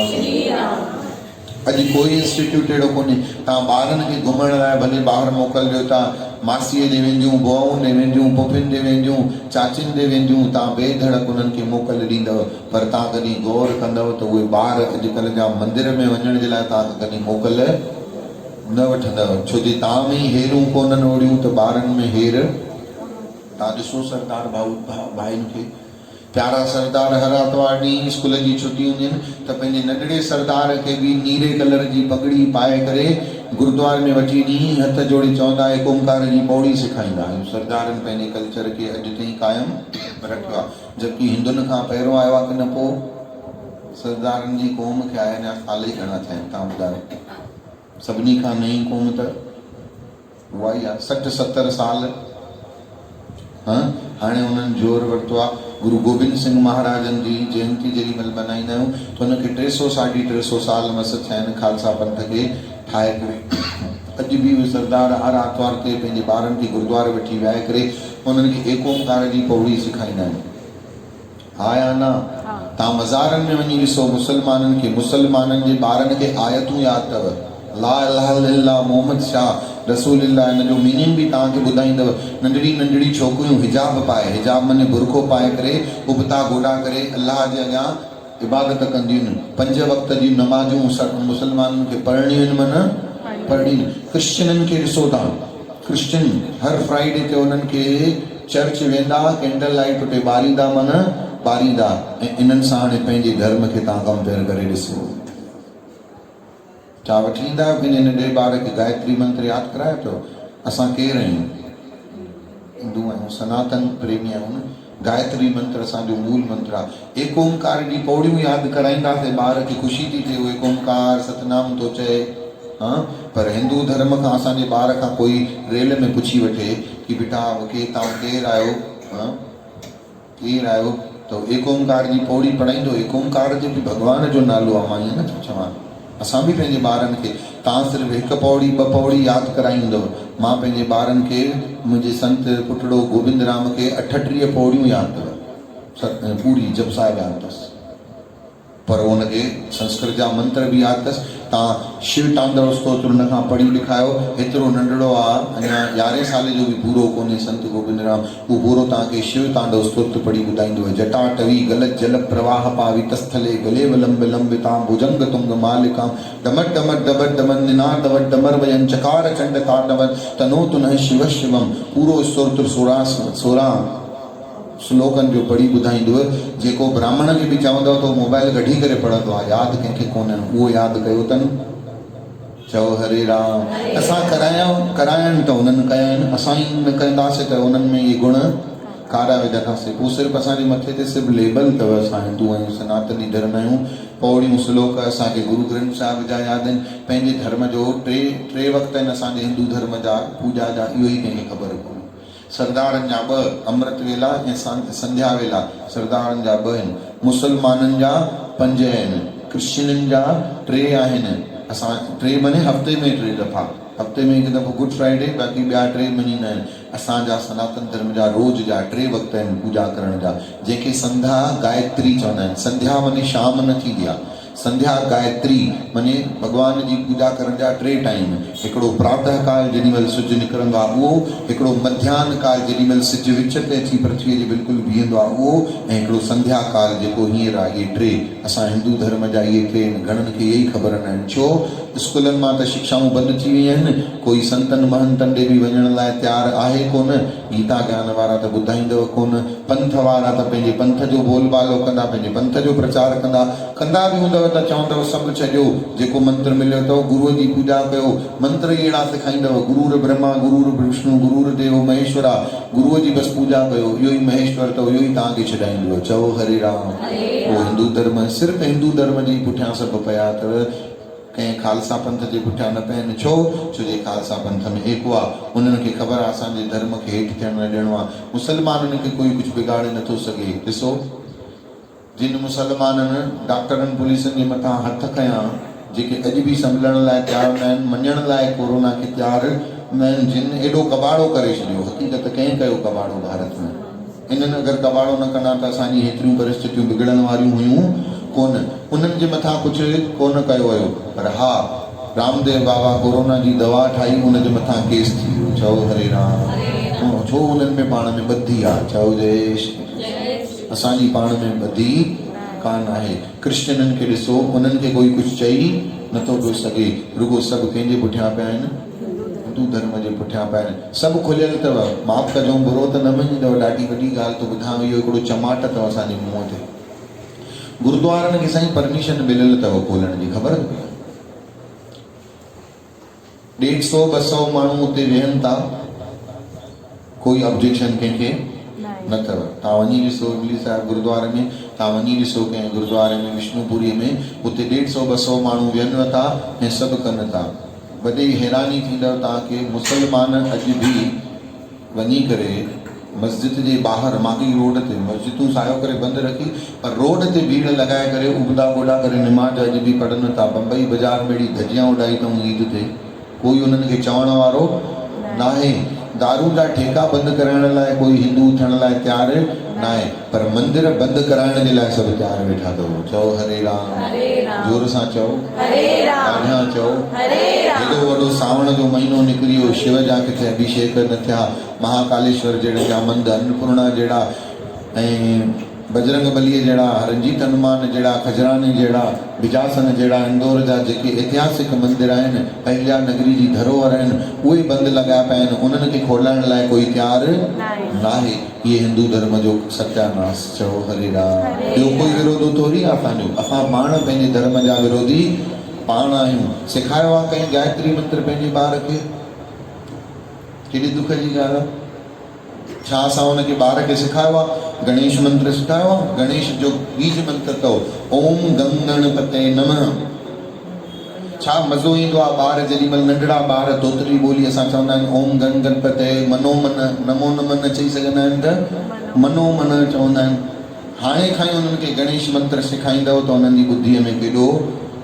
अॼु कोई इंस्टीट्यूट अहिड़ो कोन्हे। तव्हां ॿारनि खे घुमण लाइ भले ॿाहिरि मोकिलिजो था, मासीअ ॾे वेंदियूं, बुआउनि ॾे वेंदियूं, पुफियुनि ॾे वेंदियूं, चाचियुनि ॾे वेंदियूं, तव्हां बेधड़क उन्हनि खे मोकल ॾींदव, पर तव्हां कॾहिं गौर कंदव त उहे ॿार अॼुकल्ह जा मंदिर में वञण जे लाइ तव्हां कॾहिं मोकल न वठंदव, छो जो तव्हां में ई हेरूं कोन्हनि ओड़ियूं त ॿारनि में हेर। तव्हां ॾिसो सरदार भाइनि खे, प्यारा सरदार हर आर्तवार ॾींहुं स्कूल जी छुटी हूंदियूं आहिनि त पंहिंजे नंढड़े सरदार खे बि नीरे कलर जी पगड़ी पाए करे गुरुद्वारे में वठी ॾींहुं हथ जोड़े चवंदा एक ओंकार जी पौड़ी सेखारींदा आहियूं। सरदारनि पंहिंजे कल्चर खे अॼु ताईं क़ाइमु रखियो आहे, जबकि हिंदुनि खां पहिरियों आयो आहे कि न पोइ? सरदारनि जी क़ौम खे आया अञा साल ई घणा थिया आहिनि, तव्हां ॿुधायो। सभिनी खां नई क़ौम त उहा ई आहे, 60-70 साल हाणे उन्हनि जोर वरितो आहे। गुरु गोबिंद सिंह महाराजनि जी जयंती जेॾी महिल मल्हाईंदा आहियूं त हुनखे 300-350 साल मस थिया आहिनि खालसा पंथ खे ठाहे करे। अॼु बि उहे सरदार हर आर्तवार ते पंहिंजे ॿारनि खे गुरुद्वारे वठी विहाए करे उन्हनि खे एक ओंकार जी पौड़ी सेखारींदा आहिनि। हा या न? तव्हां मज़ारनि में वञी ॾिसो मुसलमाननि जे ॿारनि खे आयतूं यादि अथव, ला इलाहा इल्लल्लाह मोहम्मद शाह रसूलुल्लाह, हिन जो मीनिंग बि तव्हांखे ॿुधाईंदव। नंढड़ी छोकिरियूं हिजाब पाए, हिजाब माने बुरखो पाए करे उबता गोॾा करे अल्लाह जे अॻियां इबादत कंदियूं आहिनि। 5 वक़्त जी नमाजूं मुसलमाननि खे पढ़णियूं आहिनि, माना पढ़णियूं। क्रिश्चियननि खे ॾिसो तव्हां, क्रिश्चियन हर फ्राइडे ते उन्हनि खे चर्च वेंदा, कैंडल लाइट उते ॿारींदा, माना ॿारींदा। ऐं इन्हनि सां हाणे पंहिंजे धर्म खे तव्हां कंपेयर करे ॾिसो। छा वठी ईंदा आहियो पंहिंजे नंढे ॿार खे गायत्री मंत्र यादि करायो अथव? असां केरु आहियूं? हिंदू आहियूं, सनातन प्रेमी आहियूं न। गायत्री मंत्र असांजो मूल मंत्र आहे। एक ओंकार जी पौड़ियूं यादि कराईंदासीं, ॿार खे ख़ुशी थी थिए, एक ओंकार सतनाम थो चए। पर हिंदू धर्म खां असांजे ॿार खां कोई रेल में पुछी वठे कि बेटा तव्हां केरु आहियो, केरु आहियो, त एक ओंकार जी पौड़ी पढ़ाईंदो। एक ओंकार जो बि भॻवान जो नालो आहे, मां ईअं नथो चवां। असां बि पंहिंजे ॿारनि खे, तव्हां सिर्फ़ु 1 पौड़ी 2 पौड़ी यादि कराईंदव, मां पंहिंजे ॿारनि खे, मुंहिंजे संत पुटड़ो गोबिंद राम खे 38 पौड़ियूं यादि अथव, पूरी जप साहिब यादि अथसि, पर हुनखे संस्कृत जा मंत्र बि यादि अथसि। तव्हां शिव तांडव स्तोत्र हुन खां पढ़ी ॾेखारियो, हेतिरो नंढड़ो आहे, अञा 11 साल जो बि पूरो कोन्हे संत गोबिंद राम, उहो पूरो तव्हांखे शिव तांडव स्तोत्र पढ़ी ॿुधाईंदो। जटाटवी गलत जल प्रवाह पावित स्थले गले विलंब लंबितां भुजंग तुंग मालिकां डमट डमट डबट डमन निनाद डमट डमर वयन चकार चंड तांडवन तनो तुनः शिव शिवम। पूरो स्तोत्र 16 श्लोकनि जो पढ़ी ॿुधाईंदव। जेको ब्राह्मण खे बि चवंदव त मोबाइल कढी करे पढ़ंदो आहे, यादि कंहिंखे कोन्हनि, उहो यादि कयो अथनि। चओ हरे राम। असां कराइनि त उन्हनि कया आहिनि, असां ई न कंदासीं त उन्हनि में इहे गुण काॾा विझंदासीं। पोइ सिर्फ़ु असांजे मथे ते सिर्फ़ु लेबल अथव, असां हिंदू आहियूं, सनातनी धर्म आहियूं। पौड़ियूं श्लोक असांखे गुरु ग्रंथ साहिब जा यादि आहिनि। पंहिंजे धर्म जो टे वक़्त आहिनि असांजे हिंदू धर्म जा पूॼा जा, इहो ई कंहिंखे ख़बर कोन्हे। सरदारनि जा 2 अमृत वेला ऐं संध्या वेला, सरदारनि जा 2 आहिनि, मुसलमाननि जा 5 आहिनि, क्रिश्चियननि जा 3 आहिनि। असां 3 माने हफ़्ते में 3 दफ़ा, हफ़्ते में 1 दफ़ो गुड फ्राइडे, बाक़ी ॿिया 3 मञींदा आहिनि। असांजा सनातन धर्म जा रोज़ जा 3 वक़्त आहिनि पूॼा करण जा, जंहिंखे संध्या गायत्री चवंदा आहिनि। संध्या माने शाम न थींदी आहे, संध्या गायत्री माने भॻवान जी पूॼा करण जा 3 टाइम। हिकिड़ो प्रातः काल जेॾी महिल सिजु निकिरंदो आहे उहो, हिकिड़ो मध्याह्न काल जेॾी महिल सिजु विच ते अची पृथ्वीअ जे बिल्कुलु बीहंदो आहे उहो, ऐं हिकिड़ो संध्या काल जेको हींअर आहे। इहे 3 असां हिंदू धर्म जा, इहे 3 घणनि खे इहे ई ख़बर न आहिनि। छो स्कूलनि मां त शिक्षाऊं बंदि थी वई आहिनि, कोई संतनि महंतनि ॾे बि वञण लाइ तयारु आहे कोन, गीता ज्ञान वारा त ॿुधाईंदव कोन, पंथ वारा त पंहिंजे पंथ जो बोलबालो कंदा, पंहिंजे पंथ जो प्रचार कंदा बि हूंदव त चवंदव सभु छॾियो, जेको मंत्र मिलियो अथव गुरूअ जी पूॼा कयो, मंत्र ई अहिड़ा सेखारींदव, गुरूर ब्रह्मा गुरूर विष्णु गुरूर देव महेश्वरा, गुरूअ जी बसि पूॼा कयो, इहो ई महेश्वर अथव, इहो ई तव्हांखे छॾाईंदो। चओ हरे राम। उहो हिंदू धर्म, सिर्फ़ु हिंदू धर्म जी पुठियां सभु पिया अथव, कंहिं खालसा पंथ जे पुठियां न पइनि। छो जे खालसा पंथ में एको आहे, उन्हनि खे ख़बर आहे असांजे धर्म खे हेठि थियण न ॾियणो आहे, मुसलमाननि खे कोई कुझु बिगाड़े नथो सघे। ॾिसो जिन मुसलमाननि डॉक्टरनि पुलिसनि जे मथां हथ खयां, जेके अॼु बि संभलण लाइ तयारु न आहिनि, मञण लाइ कोरोना खे तयारु न आहिनि, जिन एॾो कबाड़ो करे छॾियो, हक़ीक़त कंहिं कयो कबाड़ो भारत में? इन्हनि अगरि कबाड़ो न कंदा त असांजी हेतिरियूं परिस्थितियूं बिगड़ण वारियूं हुयूं कोन, उन्हनि जे मथां कुझु कोन कयो वियो। पर हा, रामदेव बाबा कोरोना जी दवा ठाही, उनजे मथां केस थी वियो। चओ हरे राम। छो उन्हनि में पाण में ॿधी आहे। चओ जय श्री। असांजी पाण में ॿधी कान आहे। क्रिश्चियननि खे ॾिसो, उन्हनि खे कोई कुझु चई नथो पियो सघे, रुगो सभु कंहिंजे पुठियां पिया आहिनि? हिंदू धर्म जे पुठियां पिया आहिनि। सभु खुलियल अथव, माफ़ कजो बुरो त न मञींदव, ॾाढी वॾी ॻाल्हि थो ॿुधां, इहो हिकिड़ो चमाट अथव असांजे मुंहं ते। गुरुद्वारनि खे साईं परमिशन मिलियल अथव खोलण जी, ख़बर? 150-200 माण्हू उते वेहनि था, कोई ऑब्जेक्शन कंहिंखे न अथव। तव्हां वञी ॾिसो इमली साहिब गुरुद्वारे में, तव्हां वञी ॾिसो कंहिं गुरुद्वारे में विष्णुपुरी में, उते 150-200 माण्हू वेहनि था ऐं सभु कनि था। वॾी हैरानी थींदव तव्हांखे, मुसलमान अॼु बि वञी करे मस्जिद जे ॿाहिरि मागी रोड ते, मस्जिदूं सायो करे बंदि रखी, पर रोड ते भीड़ लॻाए करे उबड़ा ॿोड़ा करे निमाज़ अॼु बि पढ़नि था। बम्बई बाज़ार में अहिड़ी धजियां उॾाई अथऊं ईद ते, कोई उन्हनि खे चवण वारो न आहे। दारू जा ठेका बंदि कराइण लाइ कोई हिंदू थियण लाइ तयारु न आहे, पर मंदिर बंदि कराइण जे लाइ सभु तयारु वेठा अथव। चओ हरे राम। जोर सां चओ हरे राम। चओ हेॾो वॾो सावण जो महीनो निकिरी वियो, शिव जा किथे अभिषेक न थिया, महाकालेश्वर जहिड़े जा मंद, अन्नपूर्णा जहिड़ा, ऐं बजरंग बलीअ जहिड़ा, रंजीत हनुमान जहिड़ा, खजराने जहिड़ा, बिजासन जहिड़ा, इंदौर जा जेके ऐतिहासिक मंदिर आहिनि, अहिल्या नगरी जी धरोहर आहिनि, उहे बंदि लॻा पिया आहिनि। उन्हनि खे खोलण लाइ कोई तयारु न आहे। इहे हिंदू धर्म जो सत्यानाश। चओ हरे राम। ॿियो कोई विरोध थोरी आहे असांजो, असां पाण पंहिंजे धर्म जा विरोधी पाण आहियूं। सेखारियो आहे कंहिं गायत्री मंत्र पंहिंजे ॿार खे? केॾी दुख जी ॻाल्हि आहे। छा असां हुनखे ॿार खे सेखारियो आहे? गणेश मंत्र सेखारियो आहे। गणेश जो बीज मंत्र अथव ओम गं गणपते नमः। छा मज़ो ईंदो आहे ॿार जेॾी महिल नंढड़ा ॿार धोतरी ॿोली असां चवंदा आहिनि ओम गं गणपते मनोमन, नमो नमन न चई सघंदा आहिनि त मनोमन चवंदा आहिनि। हाणे खां ई उन्हनि खे गणेश मंत्र सेखारींदव त उन्हनि जी ॿुद्धीअ में केॾो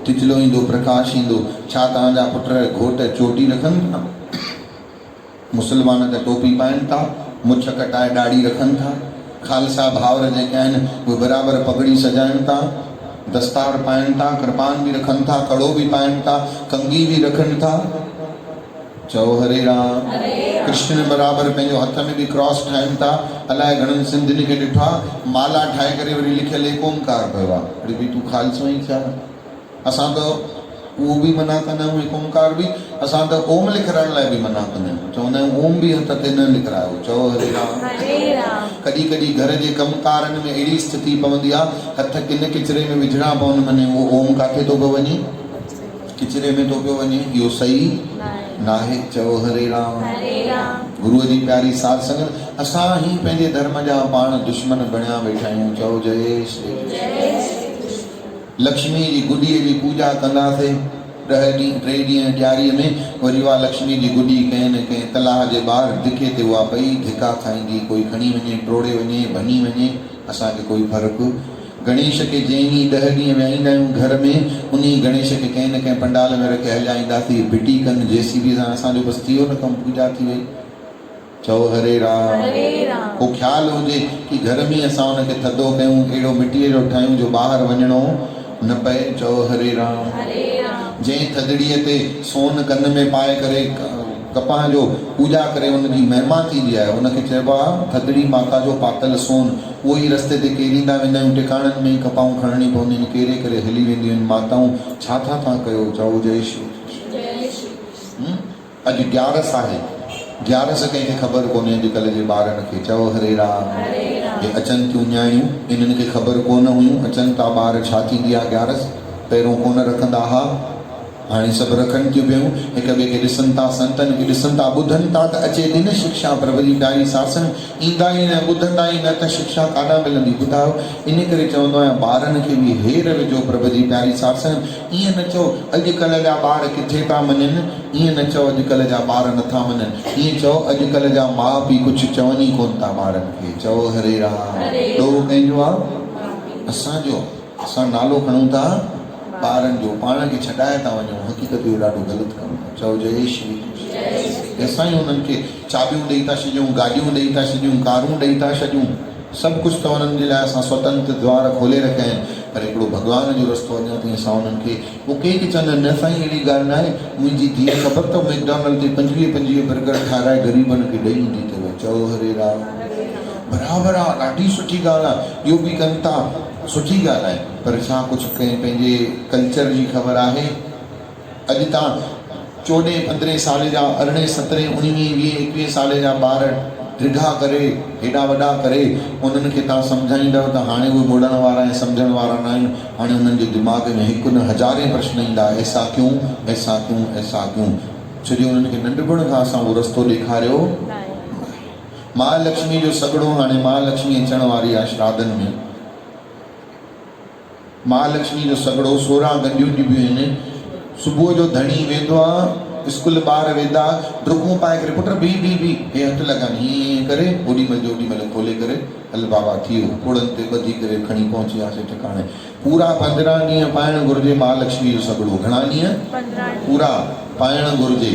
तिजलो ईंदो, प्रकाश ईंदो। छा तव्हांजा पुट घोट चोटी रखनि था? मुस्लमान त टोपी पाइनि था, मुछ कटाए ॾाढ़ी रखनि था। खालसा भावर जेके आहिनि उहे बराबरि पगड़ी सजाइनि था, दस्तार पाइनि था, कृपान बि रखनि था, कड़ो बि पाइनि था, कंगी बि रखनि था। चओ हरे राम। कृष्ण बराबरि पंहिंजो हथ में बि क्रॉस ठाहिनि था। अलाए घणनि सिंधियुनि खे ॾिठो आहे माला ठाहे करे वरी लिखियल एक ओंकार पियो आहे। वरी बि तूं खालसो ई छा? असां त उहो बि मना कंदा आहियूं, एक ओंकार बि। असां त ओम लिखाइण लाइ बि मना कंदा आहियूं, चवंदा आहियूं ओम बि हथ ते न लिखायो। चओ हरे राम। कॾहिं कॾहिं घर जे कमकारनि में अहिड़ी स्थिति पवंदी आहे, हथ किन किचिरे में विझणा पवनि, मने उहो ओम काथे थो पियो वञे? किचिरे में थो पियो वञे। इहो सही न आहे। चओ हरे राम। गुरूअ जी प्यारी साध संगत, असां ई पंहिंजे धर्म जा पाण दुश्मन बणिया वेठा आहियूं। चओ जय श्री। लक्ष्मी जी गुॾीअ जी पूॼा कंदासीं 10 ॾींहं 3 ॾींहं ॾियारीअ में, वरी उहा लक्ष्मी जी गुॾी कंहिं न कंहिं तलाह जे ॿाहिरि धिके ते उहा पई धिका खाईंदी, कोई खणी वञे, टोड़े वञे, भञी वञे, असांखे कोई फ़र्क़ु। गणेश खे जंहिं ॾींहुं 10 ॾींहं विहाईंदा आहियूं घर में, उन गणेश खे कंहिं न कंहिं पंडाल में रखे हलाईंदासीं, फिटी कनि जेसीबी सां। असांजो बसि थी वियो न कमु, पूॼा थी वई। चओ हरे राम। को ख़्यालु हुजे कि घर में असां हुनखे थधो कयूं, अहिड़ो मिटीअ जो ठाहियूं जो ॿाहिरि वञिणो न पए। चओ हरे राम। जंहिं थदड़ीअ ते सोन कन में पाए करे कपाह जो पूॼा करे उनजी महिमा थींदी आहे, उनखे चइबो आहे थदड़ी माता जो पातल सोन। उहो ई रस्ते ते केरींदा वेंदा आहियूं, टिकाणनि में ई कपाऊं खणणी पवंदियूं आहिनि, केरे करे हली वेंदियूं आहिनि माताऊं। छा था तव्हां कयो? चओ जय श्री। अॼु 11 आहे, 11 कंहिंखे ख़बर कोन्हे अॼुकल्ह जे ॿारनि खे। चओ हरे राम। हे अचनि थियूं न्याणियूं, इन्हनि खे ख़बर कोन हुयूं, अचनि था ॿार, छा थींदी आहे 11। पहिरियों कोन रखंदा हुआ, हाणे सभु रखनि थियूं पियूं, हिक ॿिए खे ॾिसनि था, संतनि खे ॾिसनि था, ॿुधनि था, त अचे थी न शिक्षा। प्रभु जी प्यारी सासन ईंदा ई न, ॿुधंदा ई न, त शिक्षा काॾां मिलंदी ॿुधायो। इन करे चवंदो आहियां ॿारनि खे बि हेर विझो प्रभु जी प्यारी सासन। ईअं न चओ अॼुकल्ह जा ॿार किथे था मञनि, ईअं न चओ अॼुकल्ह जा ॿार नथा मञनि, ईअं चओ अॼुकल्ह जा माउ पीउ कुझु चवनि ई कोन था ॿारनि खे। चओ हरे राम। ॾोह कंहिंजो आहे? असांजो। असां नालो खणूं था ॿारनि जो, पाण खे छॾाए था वञूं, हक़ीक़त इहो ॾाढो ग़लति कमु आहे। चओ जय श्री कृष्ण। असां ई उन्हनि खे चाबियूं ॾेई था छॾियूं, गाॾियूं ॾेई था छॾियूं, कारूं ॾेई था छॾियूं, सभु कुझु त उन्हनि जे लाइ असां स्वतंत्र द्वार खोले रखिया आहिनि, पर हिकिड़ो भॻवान जो रस्तो अञा ताईं असां उन्हनि खे, पोइ कंहिंखे चवंदा आहिनि न साईं अहिड़ी ॻाल्हि न आहे, मुंहिंजी धीउ ख़बर अथव मैकडॉनल्ड ते 25 बर्गर ठाराए ग़रीबनि खे ॾेई ईंदी अथव। चओ हरे राम। बराबरि आहे, ॾाढी सुठी ॻाल्हि आहे, इहो बि कनि था, सुठी ॻाल्हि आहे, पर छा कुझु कंहिं पंहिंजे कल्चर जी ख़बर आहे? अॼु तव्हां 14-15 साल जा, 18-17, 19, 20, 21 साल जा ॿार ड्रिघा करे, हेॾा वॾा करे, उन्हनि खे तव्हां सम्झाईंदव त हाणे उहे मुड़ण वारा ऐं सम्झण वारा न आहिनि। हाणे उन्हनि जे दिमाग़ में हिकु न हज़ारे प्रश्न ईंदा, ऐसा क्यों, ऐसा क्यों, ऐसा क्यों। छो जो उन्हनि खे नंढपण खां असां उहो रस्तो ॾेखारियो। महालक्ष्मी जो सॻड़ो, हाणे महालक्ष्मी अचण वारी आहे श्राद्धनि में, महालक्ष्मी जो सॻड़ो 16 गंढियूं ॾिबियूं आहिनि। सुबुह जो धणी वेंदो आहे, स्कूल ॿार वेंदा, डुकूं पाए करे, पुट बी बी बी, हे हथु लॻानी, हीअं करे, ओॾीमहिल जो ओॾीमहिल खोले करे, हल बाबा थी वियो, पुड़नि ते ॿधी करे खणी पहुची वियासीं ठिकाणे। पूरा 15 ॾींहं पाइणु घुरिजे महालक्ष्मी जो सॻड़ो। घणा ॾींहं? पूरा पाइणु घुरिजे।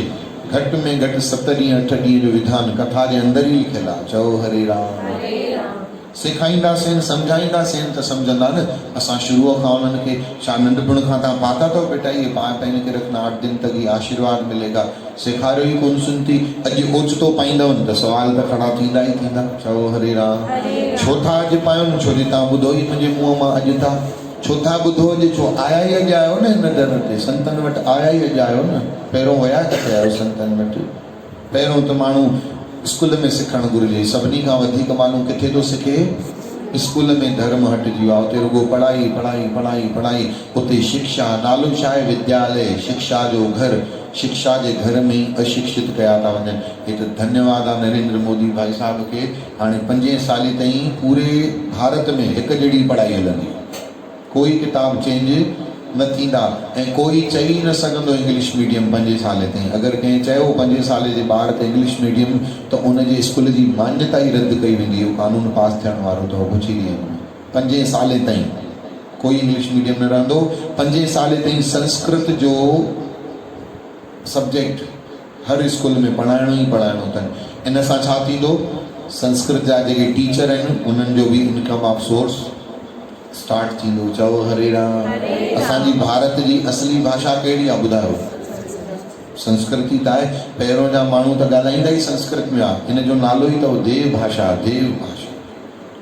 घटि में घटि 7 ॾींहं 8 ॾींहं जो विधान कथा जे अंदरि ई लिखियलु आहे। चओ हरे राम। सेखारींदासीं, सम्झाईंदासीं त सम्झंदा न। असां शुरूअ खां उन्हनि खे छा नंढपण खां तव्हां पाता अथव बेटा इहे पहन के रखना 8 दिन तक, ये आशीर्वाद मिलेगा, सेखारियो ई कोन सुनती। अॼु ओचितो पाईंदव न त सवाल त खड़ा थींदा ई थींदा। चओ हरे राम। छो था अॼु पायूं? छो जे तव्हां ॿुधो ई मुंहिंजे मुंहं मां अॼु था। छो था ॿुधो अॼु? छो आया ई अॼु आहियो न हिन दर ते, संतनि वटि आया ई अॼु आहियो न। पहिरियों विया किथे आहियो संतनि वटि? पहिरियों त माण्हू स्कूल में सिखणु घुरिजे। सभिनी खां वधीक माण्हू किथे थो सिखे? स्कूल में। धर्म हटिजी वियो आहे, उते रुगो पढ़ाई पढ़ाई पढ़ाई पढ़ाई, उते शिक्षा। नालो छा आहे? विद्यालय, शिक्षा जो घर। शिक्षा जे घर में ई अशिक्षित कया था वञनि। हे त धन्यवाद आहे नरेंद्र मोदी भाई साहब खे। हाणे 5 साल ताईं पूरे भारत में हिकु जहिड़ी पढ़ाई हलंदी, कोई किताब चेंज न थींदा, ऐं कोई चई न सघंदो इंग्लिश मीडियम 5 साल ताईं। अगरि कंहिं चयो 5 साल जे ॿार ते इंग्लिश मीडियम, त उनजे स्कूल जी मान्यता ई रद्द कई वेंदी। इहो कानून पास थियण वारो अथव, पुछी ॾींहं 5 साल ताईं कोई इंग्लिश मीडियम न रहंदो। 5 साल ताईं संस्कृत जो सब्जेक्ट हर स्कूल में पढ़ाइणो ई पढ़ाइणो अथनि। इन सां छा थींदो? संस्कृत जा जेके टीचर आहिनि उन्हनि जो बि इनकम ऑफ सोर्स स्टार्ट थींदो। चओ हरे राम। असांजी भारत जी असली भाषा कहिड़ी आहे ॿुधायो? संस्कृत ई त आहे। पहिरियों जा माण्हू त ॻाल्हाईंदा ई संस्कृत में आहे। इन जो नालो ई अथव देव भाषा। देव भाषा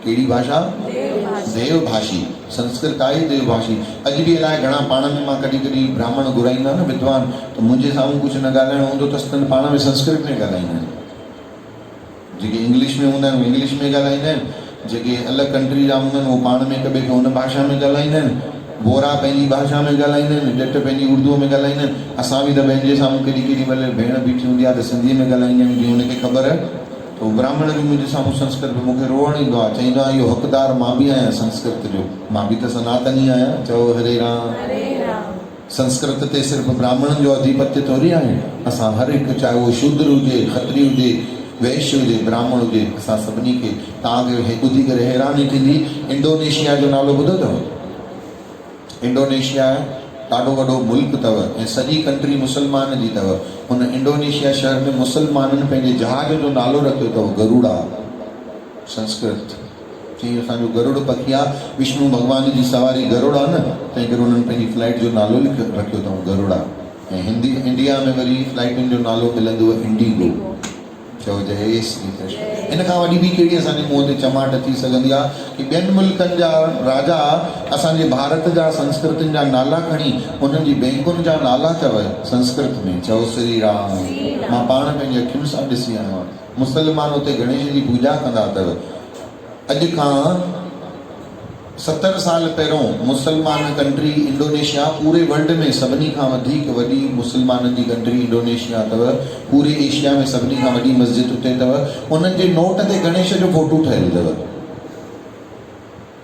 कहिड़ी भाषा? देव भाषी। संस्कृत आहे देव भाषी। अॼु बि अलाए घणा पाण में, मां कॾहिं कॾहिं ब्राह्मण घुराईंदा न विद्वान, त मुंहिंजे साम्हूं कुझु न ॻाल्हाइणो हूंदो अथसि त पाण में संस्कृत में ॻाल्हाईंदा आहिनि। जेके इंग्लिश में हूंदा आहिनि उहे इंग्लिश में ॻाल्हाईंदा आहिनि, जेके अलॻि कंट्री जा हूंदा आहिनि उहे पाण में हिक ॿिए खे हुन भाषा में ॻाल्हाईंदा आहिनि। बोरा पंहिंजी भाषा में ॻाल्हाईंदा आहिनि, ॼट पंहिंजी उर्दूअ में ॻाल्हाईंदा आहिनि। असां बि त पंहिंजे साम्हूं केॾी महिल भेण बीठी हूंदी आहे त सिंधीअ में ॻाल्हाईंदा आहियूं, जीअं हुनखे ख़बर आहे। त ब्राह्मण बि मुंहिंजे साम्हूं संस्कृत में, मूंखे रोअण ईंदो आहे, चईंदो आहे इहो हक़दार मां बि आहियां संस्कृत जो, मां बि त सनातनी आहियां। चओ हरे राम। संस्कृत ते सिर्फ़ु ब्राह्मणनि जो अधिपत्य थोरी आहे। असां हर हिकु, चाहे उहो शूद्र हुजे, खत्री हुजे, वैश्य हुजे, ब्राह्मण हुजे, असां सभिनी खे। तव्हांखे हे ॿुधी करे हैरानी थींदी, इंडोनेशिया जो नालो ॿुधो अथव? इंडोनेशिया ॾाढो वॾो मुल्क अथव ऐं सॼी कंट्री मुसलमान जी अथव। हुन इंडोनेशिया शहर में मुसलमाननि पंहिंजे जहाज जो नालो रखियो अथव गरुड़ा। संस्कृत चई असांजो गरुड़ पखी आहे, विष्णु भॻवान जी सवारी गरुड़ आहे न, तंहिं करे हुननि पंहिंजी फ्लाइट जो नालो रखियो अथऊं गरुड़ा। ऐं इंडिया में वरी फ्लाइटुनि जो नालो मिलंदो इंडिगो। चओ जय श्री कृष्ण। इन खां वॾी ॿी कहिड़ी असांजे मुंहं ते चमाट थी सघंदी आहे कि ॿियनि मुल्कनि जा राजा असांजे भारत जा संस्कृतियुनि जा नाला खणी उन्हनि जी बैंकुनि जा नाला चव संस्कृत में। चओ श्री राम। मां पाण पंहिंजी अखियुनि सां ॾिसी आयो आहियां। मुस्लमान उते गणेश जी पूॼा कंदा अथव। अॼु खां 70 साल पहिरियों मुसलमान कंट्री इंडोनेशिया, पूरे वर्ल्ड में सभिनी खां वधीक वॾी मुसलमाननि जी कंट्री इंडोनेशिया अथव। पूरे एशिया में सभिनी खां वॾी मस्जिद उते अथव। उन्हनि जे नोट ते गणेश जो फोटो ठहियल अथव।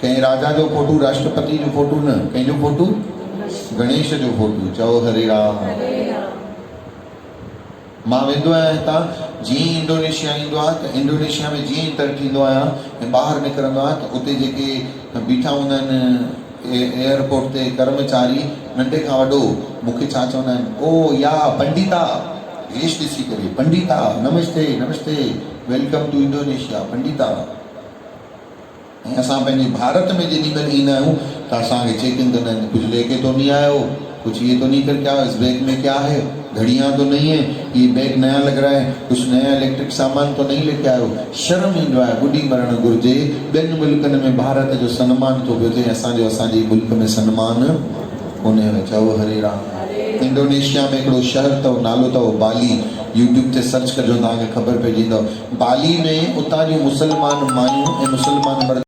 कंहिं राजा जो फोटो, राष्ट्रपति जो फोटो न, कंहिंजो फोटो? गणेश जो फोटो। चओ हरे राम। मां वेंदो आहियां हितां, जीअं इंडोनेशिया ईंदो आहे त इंडोनेशिया में जीअं इंटर थींदो आहियां ऐं ॿाहिरि निकिरंदो आहियां त उते जेके बीठा हूंदा आहिनि एयरपोर्ट ते कर्मचारी, नंढे खां वॾो, मूंखे छा चवंदा आहिनि, ओ या पंडिता, वेश ॾिसी करे, पंडिता नमस्ते नमस्ते, वेलकम टू इंडोनेशिया पंडिता। ऐं असां पंहिंजे भारत में जेॾी महिल ईंदा आहियूं त असांखे चेकिंग कंदा आहिनि, कुझु लेके तो नहीं आयो, कुछ ये तो नहीं करके आयो, इस बैग में क्या है, घड़ियां तो नहीं है, ये बैग नया लग रहा है, कुछ नया इलेक्ट्रिक सामान तो नहीं लेके आयो। शर्म ईंदो आहे, ॿुधी मरण घुरिजे। ॿियनि मुल्कनि में भारत जो सन्मान थो पियो थिए, असांजे मुल्क में सन्मान कोन्हे। चओ हरे राम। इंडोनेशिया में हिकिड़ो शहर अथव, नालो अथव बाली। यूट्यूब ते सर्च कजो, तव्हांखे ख़बर पइजी वेंदव। बाली में उतां जी मुसलमान मायूं ऐं मुसलमान मर्द